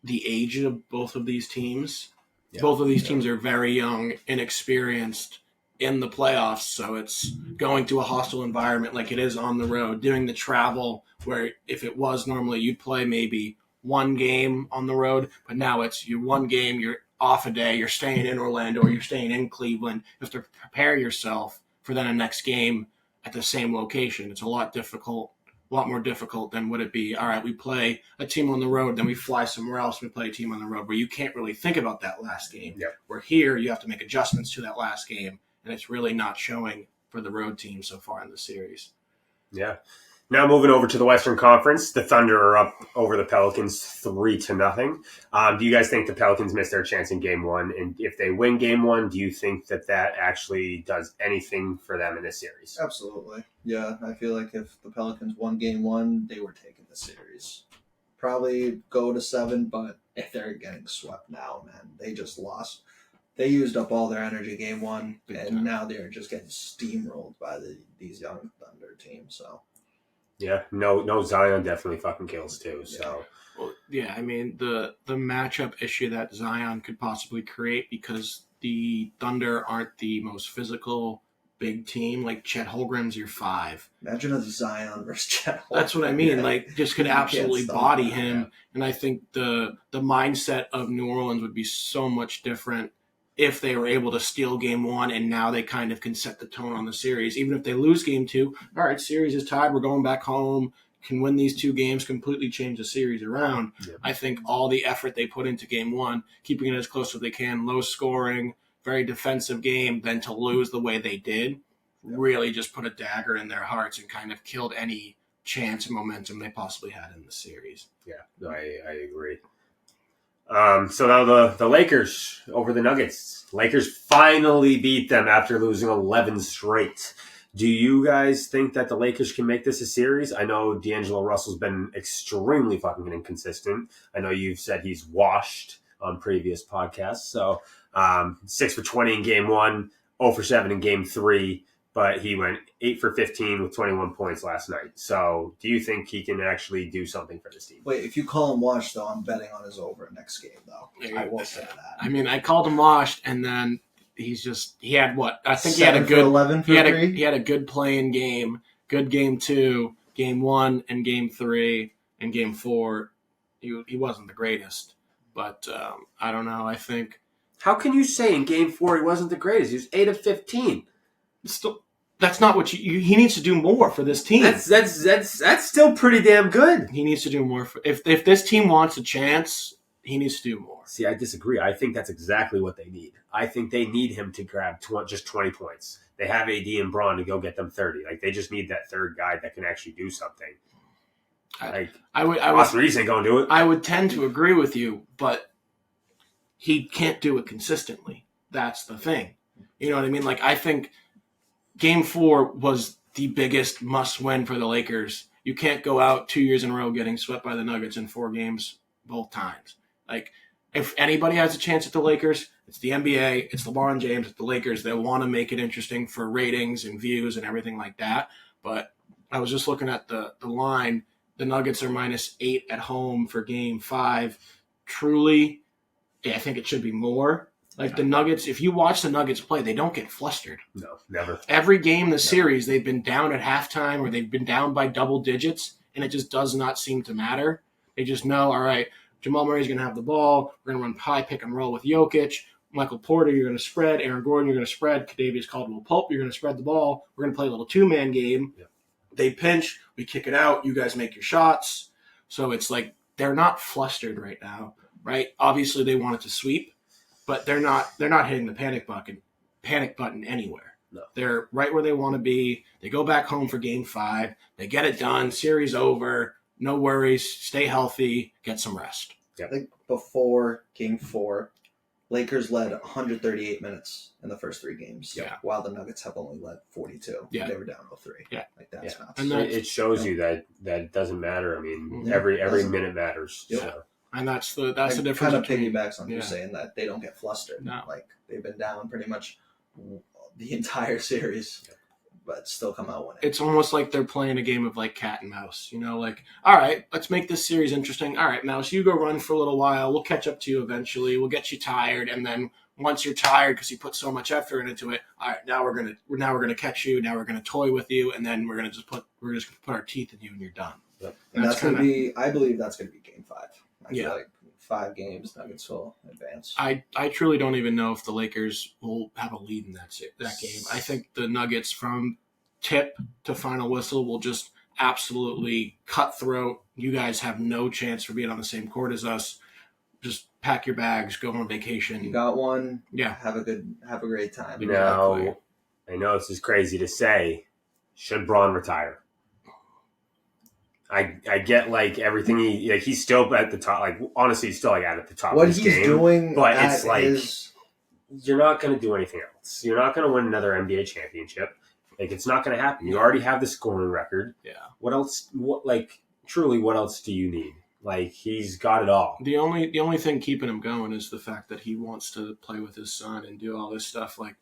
the age of both of these teams. Yeah. Both of these teams are very young, inexperienced in the playoffs, so it's going to a hostile environment like it is on the road, doing the travel where if it was normally you'd play maybe one game on the road, but now it's you one game, you're off a day, you're staying in Orlando or you're staying in Cleveland. You have to prepare yourself for then a next game at the same location. It's a lot more difficult than would it be, all right, we play a team on the road, then we fly somewhere else, we play a team on the road, where you can't really think about that last game. Yep. Where here, you have to make adjustments to that last game, and it's really not showing for the road team so far in the series. Yeah. Now moving over to the Western Conference, the Thunder are up over the Pelicans 3-0. Do you guys think the Pelicans missed their chance in Game 1? And if they win Game 1, do you think that actually does anything for them in this series? Absolutely. Yeah, I feel like if the Pelicans won Game 1, they were taking the series. Probably go to 7, but if they're getting swept now, man, they just lost. They used up all their energy Game 1, and now they're just getting steamrolled by these young Thunder teams, so... Yeah, no, Zion definitely fucking kills too. So, well, yeah, I mean the matchup issue that Zion could possibly create because the Thunder aren't the most physical big team. Like Chet Holmgren's your 5. Imagine a Zion versus Chet Holmgren. That's what I mean. Yeah. Like just could absolutely body him, yeah. And I think the mindset of New Orleans would be so much different if they were able to steal Game 1 and now they kind of can set the tone on the series. Even if they lose Game 2, all right, series is tied, we're going back home, can win these 2 games, completely change the series around. Yeah. I think all the effort they put into Game 1, keeping it as close as they can, low scoring, very defensive game, then to lose the way they did, really just put a dagger in their hearts and kind of killed any chance and momentum they possibly had in the series. Yeah, I agree. So now the Lakers over the Nuggets. Lakers finally beat them after losing 11 straight. Do you guys think that the Lakers can make this a series? I know D'Angelo Russell's been extremely fucking inconsistent. I know you've said he's washed on previous podcasts. So 6 for 20 in Game 1, 0 for 7 in Game 3. But he went 8 for 15 with 21 points last night. So do you think he can actually do something for this team? Wait, if you call him washed, though, I'm betting on his over next game, though. I will say that. I mean, I called him washed, and then he had what? I think 7 he had a good 11 for 3? He had a good playing game. Good Game 2, Game 1, and Game 3, and Game 4. He wasn't the greatest, but I don't know. I think. How can you say in Game 4 he wasn't the greatest? He was 8 of 15. Still, that's not what he needs to do more for this team. That's still pretty damn good. He needs to do more. If this team wants a chance, he needs to do more. See, I disagree. I think that's exactly what they need. I think they need him to grab just 20 points. They have AD and Braun to go get them 30. Like they just need that third guy that can actually do something. Austin Reeves ain't gonna do it. I would tend to agree with you, but he can't do it consistently. That's the thing. You know what I mean? Like I think Game 4 was the biggest must-win for the Lakers. You can't go out 2 years in a row getting swept by the Nuggets in 4 games both times. Like, if anybody has a chance at the Lakers, it's the NBA, it's LeBron James, it's the Lakers. They want to make it interesting for ratings and views and everything like that. But I was just looking at the line. The Nuggets are -8 at home for Game 5. Truly, I think it should be more. Like the Nuggets, if you watch the Nuggets play, they don't get flustered. No, never. Every game in the series, they've been down at halftime or they've been down by double digits, and it just does not seem to matter. They just know, all right, Jamal Murray's going to have the ball. We're going to run high pick and roll with Jokic. Michael Porter, you're going to spread. Aaron Gordon, you're going to spread. Kadavius Caldwell-Pope, you're going to spread the ball. We're going to play a little 2-man game. Yep. They pinch. We kick it out. You guys make your shots. So it's like they're not flustered right now, right? Obviously, they want it to sweep. But they're not hitting the panic button anywhere. No. They're right where they want to be. They go back home for Game 5. They get it done. Series over. No worries. Stay healthy. Get some rest. I think before Game 4, Lakers led 138 minutes in the first 3 games. Yeah. While the Nuggets have only led 42. Yeah. They were down 0-3. Yeah. Like that's nuts. And it shows you that it doesn't matter. I mean, every minute matters. Yeah. So. And that's the difference. Kind of between, piggybacks on you saying that they don't get flustered. No. Like they've been down pretty much the entire series, but still come out winning. It's almost like they're playing a game of like cat and mouse. You know, like, all right, let's make this series interesting. All right, Mouse, you go run for a little while. We'll catch up to you eventually. We'll get you tired, and then once you're tired because you put so much effort into it, all right, now we're gonna catch you. Now we're gonna toy with you, and then we're just gonna put our teeth in you, and you're done. Yep. And that's gonna be. I believe that's gonna be Game 5. I Yeah. feel like 5 games, Nuggets will advance. I truly don't even know if the Lakers will have a lead in that game. I think the Nuggets from tip to final whistle will just absolutely cutthroat. You guys have no chance for being on the same court as us. Just pack your bags, go on vacation. You got one. Yeah. Have a great time. Now, I know this is crazy to say. Should Braun retire? I get like everything he's still at the top. Like honestly, he's still like at the top. What of his he's game, doing, but it's like you're not going to do anything else. You're not going to win another NBA championship. Like it's not going to happen. You already have the scoring record. Yeah. What else? Truly, what else do you need? Like he's got it all. The only thing keeping him going is the fact that he wants to play with his son and do all this stuff. Like,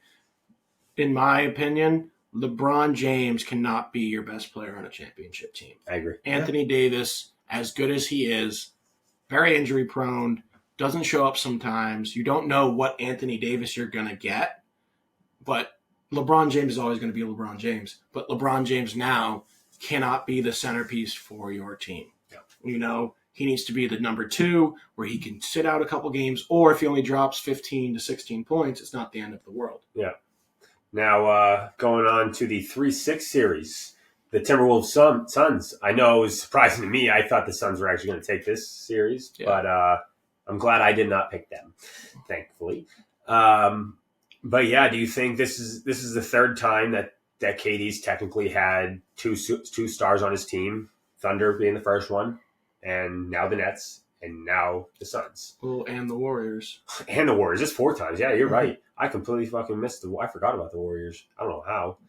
in my opinion, LeBron James cannot be your best player on a championship team. I agree. Anthony Davis, as good as he is, very injury prone, doesn't show up sometimes. You don't know what Anthony Davis you're going to get, but LeBron James is always going to be LeBron James. But LeBron James now cannot be the centerpiece for your team. Yeah. You know, he needs to be the number 2 where he can sit out a couple games, or if he only drops 15 to 16 points, it's not the end of the world. Yeah. Now, going on to the 3-6 series, the Timberwolves Suns. I know it was surprising to me. I thought the Suns were actually going to take this series, but I'm glad I did not pick them, thankfully. But yeah, do you think this is the third time that KD's technically had two stars on his team? Thunder being the first one, and now the Nets, and now the Suns. Well, and the Warriors. And the Warriors. It's 4 times. Yeah, you're right. I completely fucking missed I forgot about the Warriors. I don't know how.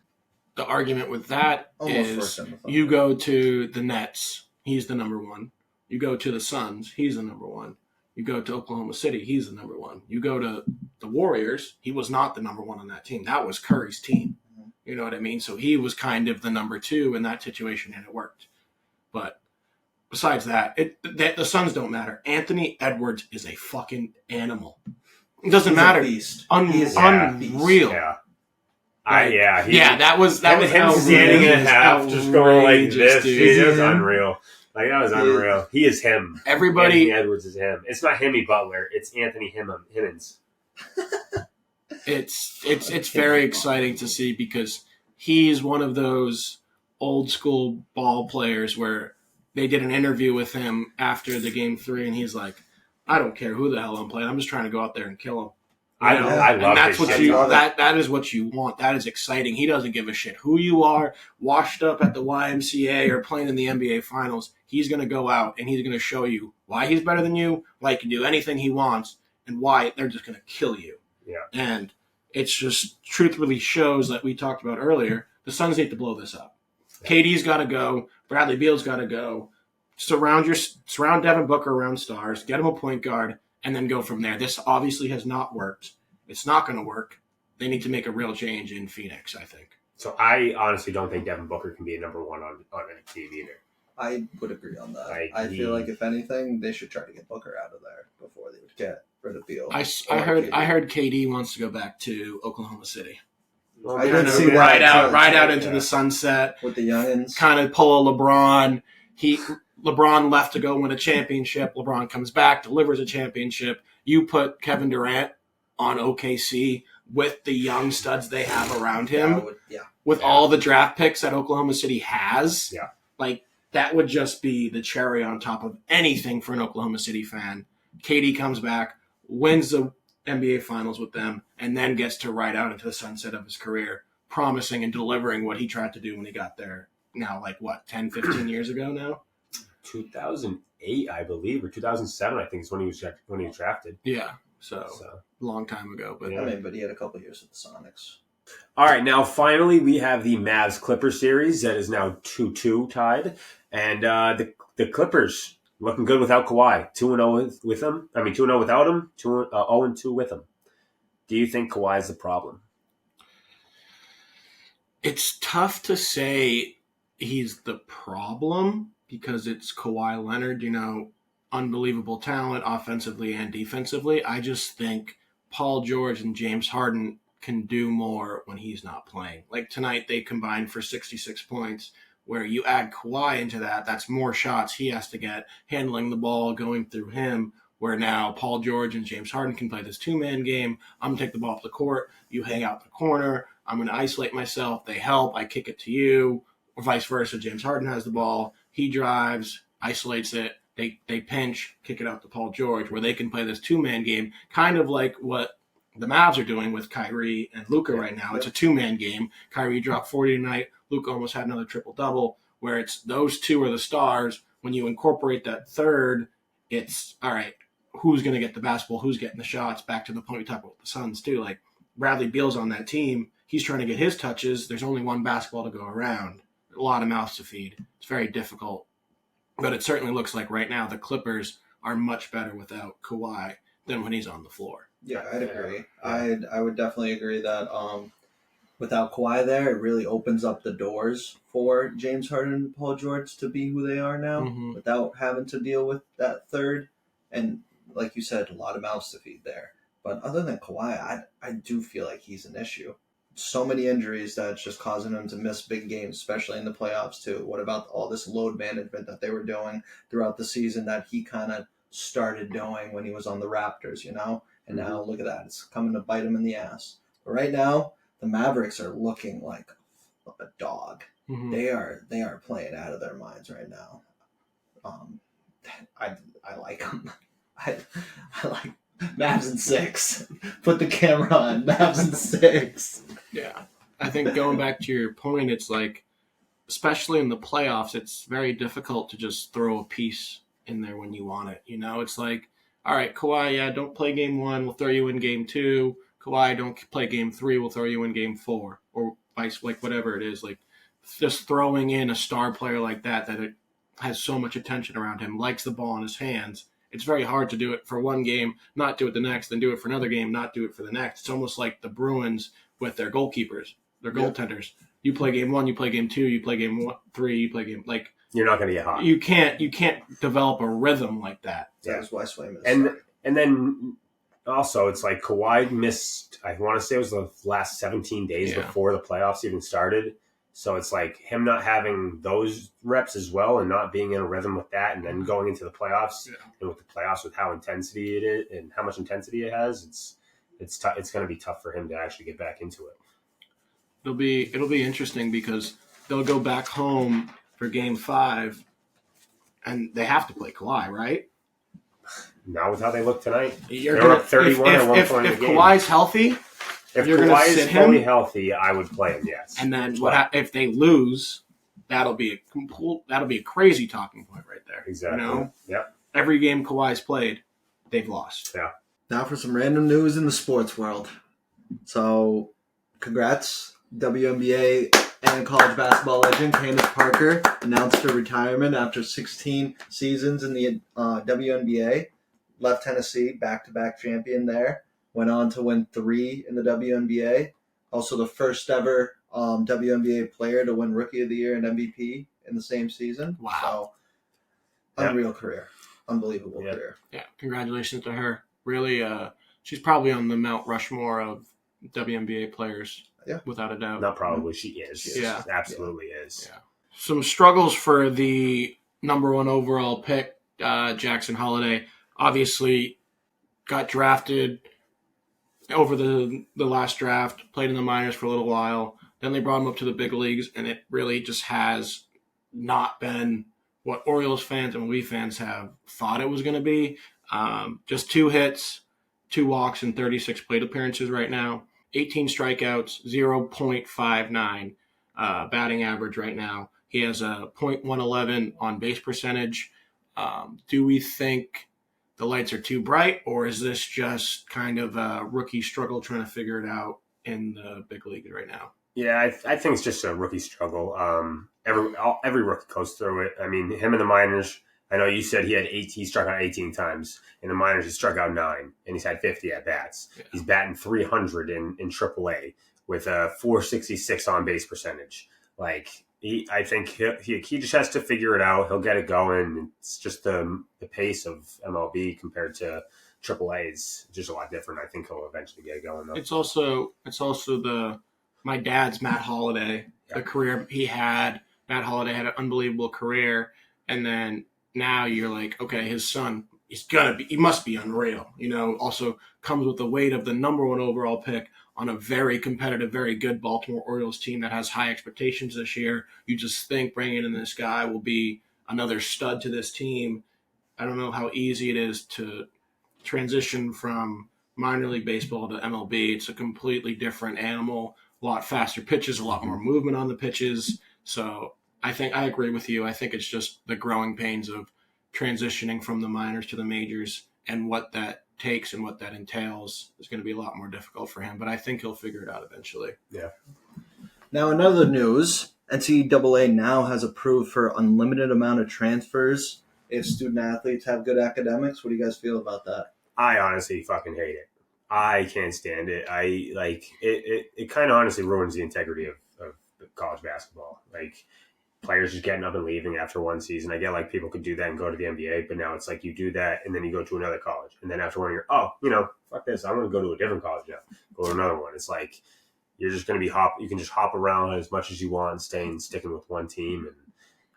The argument with that is you go to the Nets, he's the number 1. You go to the Suns, he's the number 1. You go to Oklahoma City, he's the number 1. You go to the Warriors, he was not the number 1 on that team. That was Curry's team. You know what I mean? So he was kind of the number 2 in that situation, and it worked. But besides that, the Suns don't matter. Anthony Edwards is a fucking animal. It doesn't matter. Beast. Unreal. Yeah. That was him standing in a half, just going like this. Dude. It was unreal. Like that was unreal. He is him. Everybody. Anthony Edwards is him. It's not Himmy Butler. It's Anthony Himmons. It's very exciting to see because he's one of those old school ball players where they did an interview with him after the game 3, and he's like, I don't care who the hell I'm playing. I'm just trying to go out there and kill him. I love and that's this what shit. that is what you want. That is exciting. He doesn't give a shit who you are, washed up at the YMCA or playing in the NBA Finals. He's going to go out and he's going to show you why he's better than you, why he can do anything he wants, and why they're just going to kill you. Yeah. And it's just truthfully shows that we talked about earlier. The Suns need to blow this up. KD's got to go. Bradley Beal's got to go. Surround Devin Booker around stars. Get him a point guard. And then go from there. This obviously has not worked. It's not going to work. They need to make a real change in Phoenix, I think. So I honestly don't think Devin Booker can be a number 1 on a team either. I would agree on that. I feel like if anything, they should try to get Booker out of there before they would get rid of Beal. I heard KD wants to go back to Oklahoma City. Well, I did see that ride out into the sunset with the youngins. Kind of pull a LeBron. LeBron left to go win a championship. LeBron comes back, delivers a championship. You put Kevin Durant on OKC with the young studs they have around him, with all the draft picks that Oklahoma City has. Yeah. Like, that would just be the cherry on top of anything for an Oklahoma City fan. KD comes back, wins the NBA Finals with them, and then gets to ride out into the sunset of his career, promising and delivering what he tried to do when he got there now, 10, 15 years ago now? 2008, I believe, or 2007, I think is when he was drafted. Yeah, so long time ago. But but he had a couple years with the Sonics. All right, now finally we have the Mavs Clippers series that is now 2-2 tied, and the Clippers looking good without Kawhi. 2-0 with him. 2-0 without him. 0-2 with him. Do you think Kawhi is the problem? It's tough to say he's the problem because it's Kawhi Leonard, unbelievable talent offensively and defensively. I just think Paul George and James Harden can do more when he's not playing. Like tonight, they combined for 66 points, where you add Kawhi into that, that's more shots he has to get, handling the ball, going through him, where now Paul George and James Harden can play this two-man game. I'm going to take the ball off the court. You hang out the corner. I'm going to isolate myself. They help. I kick it to you, or vice versa. James Harden has the ball. He drives, isolates it. They pinch, kick it out to Paul George, where they can play this two-man game, kind of like what the Mavs are doing with Kyrie and Luka right now. It's a two-man game. Kyrie dropped 40 tonight. Luka almost had another triple-double, where it's those two are the stars. When you incorporate that third, it's, all right, who's going to get the basketball, who's getting the shots, back to the point we talked about with the Suns too. Like Bradley Beal's on that team. He's trying to get his touches. There's only one basketball to go around. A lot of mouths to feed. It's very difficult. But it certainly looks like right now the Clippers are much better without Kawhi than when he's on the floor. Yeah, I'd agree. I would definitely agree that without Kawhi there, it really opens up the doors for James Harden and Paul George to be who they are now without having to deal with that third. And like you said, a lot of mouths to feed there. But other than Kawhi, I do feel like he's an issue. So many injuries that it's just causing him to miss big games, especially in the playoffs too. What about all this load management that they were doing throughout the season that he kind of started doing when he was on the Raptors, And now look at that. It's coming to bite him in the ass. But right now, the Mavericks are looking like a dog. Mm-hmm. They are playing out of their minds right now. I like them. I like Mavs in 6. Put the camera on. Mavs in 6. Yeah. I think going back to your point, it's like, especially in the playoffs, it's very difficult to just throw a piece in there when you want it. It's like, all right, Kawhi, don't play game 1. We'll throw you in game 2. Kawhi, don't play game 3. We'll throw you in game 4. Or vice, like whatever it is. Like just throwing in a star player like that it has so much attention around him, likes the ball in his hands. It's very hard to do it for one game, not do it the next, then do it for another game, not do it for the next. It's almost like the Bruins with their goalkeepers, their goaltenders. You play game 1, you play game 2, you play game 3, you play game like you're not going to get hot. You can't develop a rhythm like that. That's why Swayman is and then also it's like Kawhi missed. I want to say it was the last 17 days before the playoffs even started. So it's like him not having those reps as well and not being in a rhythm with that, and then going into the playoffs and with the playoffs with how intensity it is and how much intensity it has, it's going to be tough for him to actually get back into it. It'll be interesting because they'll go back home for Game 5, and they have to play Kawhi, right? Not with how they look tonight. They're up 31 at one point in the game. If Kawhi's healthy, if Kawhi is fully healthy, I would play him. Yes. And then if they lose, that'll be a crazy talking point right there. Exactly. Yep. Every game Kawhi's played, they've lost. Yeah. Now for some random news in the sports world. So, congrats, WNBA and college basketball legend Candace Parker announced her retirement after 16 seasons in the WNBA. Left Tennessee, back-to-back champion there. Went on to win 3 in the WNBA. Also the first ever WNBA player to win Rookie of the Year and MVP in the same season. Wow. So, unreal career. Unbelievable career. Yeah, congratulations to her. Really, she's probably on the Mount Rushmore of WNBA players. Yeah. Without a doubt. Not probably, she is. She absolutely is. Yeah. Some struggles for the number 1 overall pick, Jackson Holiday. Obviously, got drafted over the last draft, played in the minors for a little while. Then they brought him up to the big leagues, and it really just has not been what Orioles fans and we fans have thought it was going to be. Just 2 hits, 2 walks, and 36 plate appearances right now. 18 strikeouts, 0.59 batting average right now. He has a .111 on base percentage. Do we think the lights are too bright, or is this just kind of a rookie struggle trying to figure it out in the big league right now? Yeah, I think it's just a rookie struggle. Every rookie goes through it. I mean, him in the minors, I know you said he struck out 18 times. In the minors, he struck out 9, and he's had 50 at bats. Yeah. He's batting 300 in AAA with a 466 on base percentage. Like, I think he just has to figure it out. He'll get it going. It's just the pace of MLB compared to AAA is just a lot different. I think he'll eventually get it going, though. It's also my dad's Matt Holliday, the career he had. Matt Holliday had an unbelievable career, and then now you're like, okay, his son, he must be unreal. Also comes with the weight of the number 1 overall pick on a very competitive, very good Baltimore Orioles team that has high expectations this year. You just think bringing in this guy will be another stud to this team. I don't know how easy it is to transition from minor league baseball to MLB. It's a completely different animal, a lot faster pitches, a lot more movement on the pitches. So I agree with you. I think it's just the growing pains of transitioning from the minors to the majors, and what that takes and what that entails is going to be a lot more difficult for him. But I think he'll figure it out eventually. Yeah. Now, in other news, NCAA now has approved for unlimited amount of transfers if student athletes have good academics. What do you guys feel about that? I honestly fucking hate it. I can't stand it. It kind of honestly ruins the integrity of college basketball. Like, players just getting up and leaving after one season. I get like people could do that and go to the NBA, but now it's like you do that and then you go to another college. And then after 1 year, fuck this. I'm going to go to a different college now. Go to another one. It's like you're just going to be you can just hop around as much as you want, sticking with one team.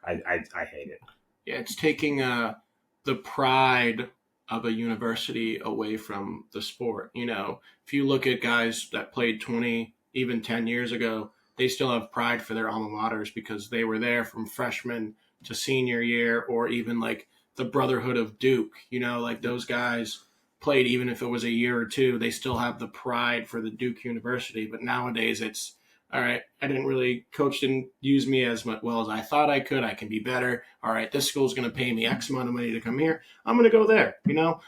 And I hate it. Yeah, it's taking the pride of a university away from the sport. If you look at guys that played 20, even 10 years ago, they still have pride for their alma maters because they were there from freshman to senior year, or even like the Brotherhood of Duke, like those guys played, even if it was a year or two, they still have the pride for the Duke University. But nowadays it's, all right, coach didn't use me as well as I thought I could. I can be better. All right, this school's going to pay me X amount of money to come here. I'm going to go there,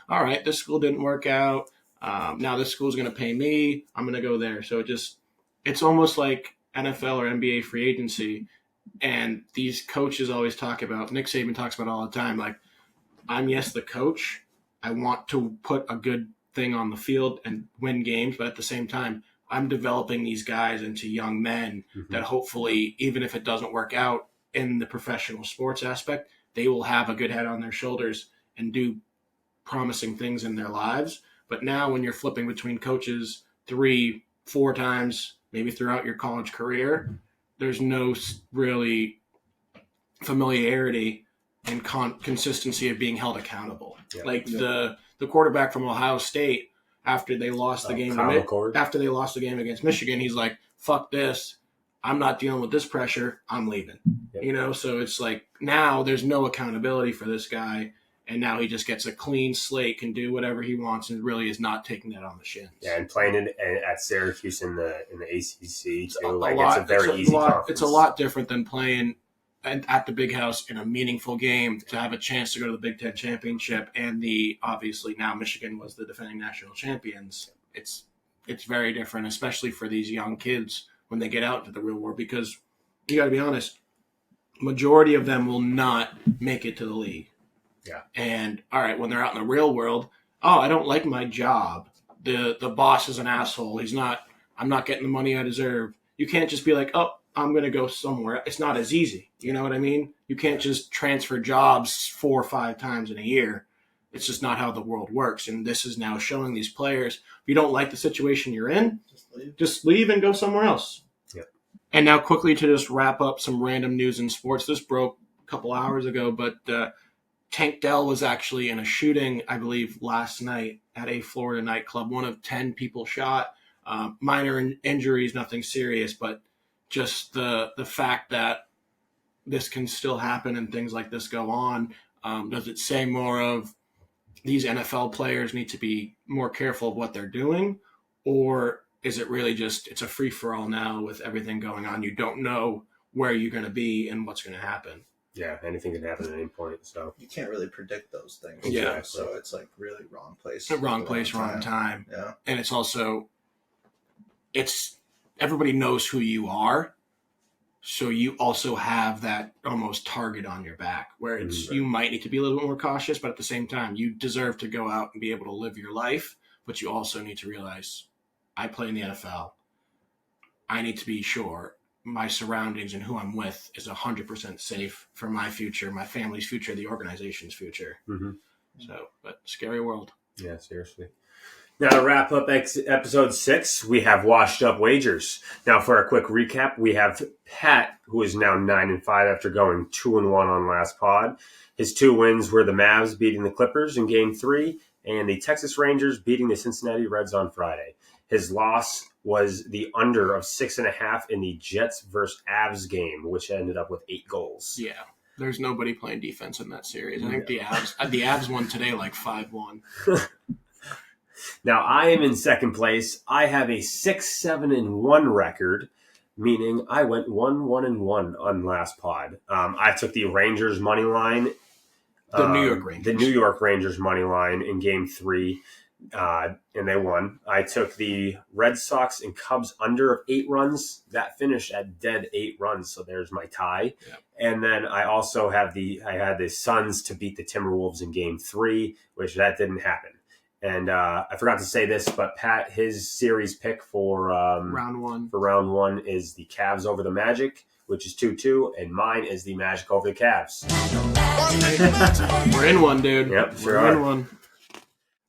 All right, this school didn't work out. Now this school's going to pay me. I'm going to go there. So it's almost like NFL or NBA free agency, and these coaches always talk about, Nick Saban talks about all the time, like, I'm the coach. I want to put a good thing on the field and win games, but at the same time, I'm developing these guys into young men that hopefully, even if it doesn't work out in the professional sports aspect, they will have a good head on their shoulders and do promising things in their lives. But now when you're flipping between coaches 3-4 times, maybe throughout your college career, there's no really familiarity and consistency of being held accountable. Yeah. Like the quarterback from Ohio State, after they lost the game against Michigan, he's like, fuck this. I'm not dealing with this pressure. I'm leaving. Yep. So it's like now there's no accountability for this guy. And now he just gets a clean slate, can do whatever he wants, and really is not taking that on the shins. Yeah, and playing at Syracuse in the ACC too, it's a very easy conference. It's a lot different than playing at the Big House in a meaningful game to have a chance to go to the Big Ten championship. And obviously now Michigan was the defending national champions. It's very different, especially for these young kids when they get out into the real world, because you got to be honest, majority of them will not make it to the league. Yeah. And all right, when they're out in the real world, I don't like my job. The boss is an asshole. I'm not getting the money I deserve. You can't just be like, I'm going to go somewhere. It's not as easy. You know what I mean? You can't just transfer jobs 4 or 5 times in a year. It's just not how the world works. And this is now showing these players, if you don't like the situation you're in, just leave and go somewhere else. Yep. And now quickly to just wrap up some random news in sports. This broke a couple hours ago, but Tank Dell was actually in a shooting, I believe, last night at a Florida nightclub. 1 of 10 people shot. Minor injuries, nothing serious, but just the fact that this can still happen and things like this go on. Does it say more of these NFL players need to be more careful of what they're doing? Or is it really just it's a free-for-all now with everything going on? You don't know where you're going to be and what's going to happen. Yeah, anything can happen at any point. So you can't really predict those things. Yeah. So it's like really wrong place. Wrong place, wrong time. Yeah. And it's also, everybody knows who you are. So you also have that almost target on your back where it's you might need to be a little bit more cautious, but at the same time, you deserve to go out and be able to live your life. But you also need to realize, I play in the NFL. I need to be sure my surroundings and who I'm with is 100% safe for my future, my family's future, the organization's future. Mm-hmm. So, but scary world. Yeah, seriously. Now, to wrap up episode 6, we have washed up wagers. Now, for a quick recap, we have Pat, who is now 9-5 after going 2-1 on last pod. His 2 wins were the Mavs beating the Clippers in Game 3 and the Texas Rangers beating the Cincinnati Reds on Friday. His loss was the under of 6.5 in the Jets versus Avs game, which ended up with 8 goals. Yeah, there's nobody playing defense in that series. I think the Avs won today like 5-1. Now, I am in second place. I have a 6-7-1 record, meaning I went 1-1-1 on last pod. I took the Rangers money line. The New York Rangers. The New York Rangers money line in Game 3, and they won. I took the Red Sox and Cubs under of 8 runs. That finished at dead 8 runs, so there's my tie. Yep. And then I also had the Suns to beat the Timberwolves in Game 3, which that didn't happen. And I forgot to say this, but Pat, his series pick for round one is the Cavs over the Magic, which is 2-2, and mine is the Magic over the Cavs. We're in one, dude. Yep, sure We're are. in one.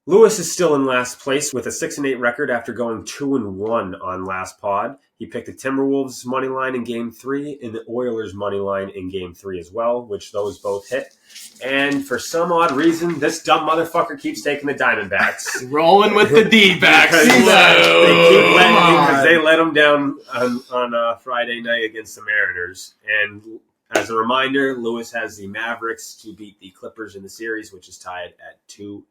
Lewis is still in last place with a 6-8 record after going 2-1 on last pod. He picked the Timberwolves money line in Game 3 and the Oilers money line in Game 3 as well, which those both hit. And for some odd reason, this dumb motherfucker keeps taking the Diamondbacks. Rolling with the D-backs. because they let him down on Friday night against the Mariners. And as a reminder, Lewis has the Mavericks to beat the Clippers in the series, which is tied at 2-2.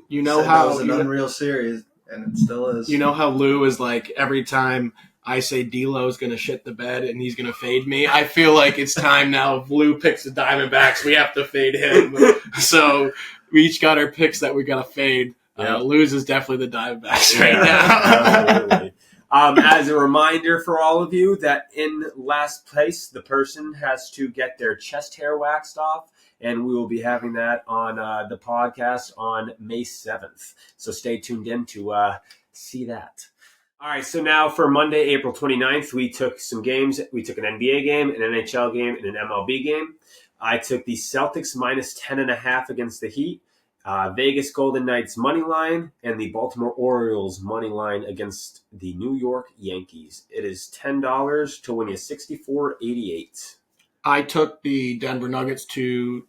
You know how it was an unreal series, and it still is. You know how Lou is like every time I say D-Lo's going to shit the bed and he's going to fade me? I feel like it's time now. If Lou picks the Diamondbacks, we have to fade him. So we each got our picks that we got to fade. Yeah. Lou's is definitely the Diamondbacks right now. Absolutely. As a reminder for all of you that in last place, the person has to get their chest hair waxed off, and we will be having that on the podcast on May 7th. So stay tuned in to see that. All right, so now for Monday, April 29th, we took some games. We took an NBA game, an NHL game, and an MLB game. I took the Celtics minus 10.5 against the Heat. Vegas Golden Knights money line and the Baltimore Orioles money line against the New York Yankees. It is $10 to win you $64.88. I took the Denver Nuggets to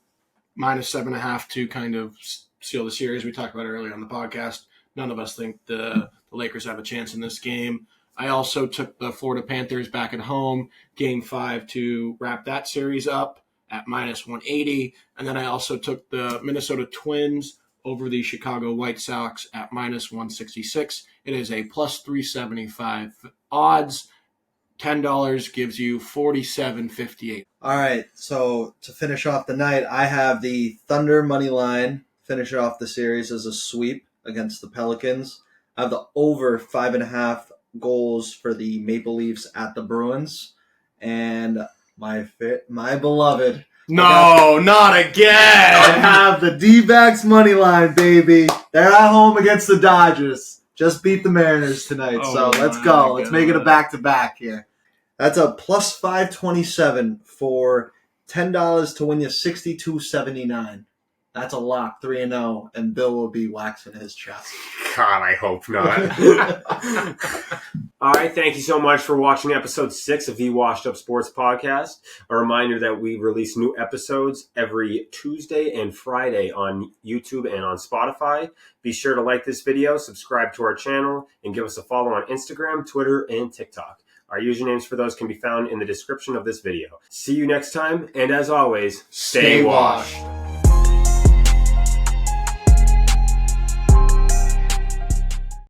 minus 7.5 to kind of seal the series we talked about earlier on the podcast. None of us think the Lakers have a chance in this game. I also took the Florida Panthers back at home, Game 5, to wrap that series up at minus 180. And then I also took the Minnesota Twins over the Chicago White Sox at minus 166. It is a plus 375 odds. $10 gives you $47.58. All right, so to finish off the night, I have the Thunder money line finish off the series as a sweep against the Pelicans. I have the over 5.5 goals for the Maple Leafs at the Bruins. And my beloved. No, not again. I have the D-backs money line, baby. They're at home against the Dodgers. Just beat the Mariners tonight, so let's go. Let's make it a back-to-back here. That's a plus 527 for $10 to win you $62.79. That's a lock, 3-0, and Bill will be waxing his chest. God, I hope not. All right, thank you so much for watching episode 6 of the Washed Up Sports Podcast. A reminder that we release new episodes every Tuesday and Friday on YouTube and on Spotify. Be sure to like this video, subscribe to our channel, and give us a follow on Instagram, Twitter, and TikTok. Our usernames for those can be found in the description of this video. See you next time, and as always, stay washed.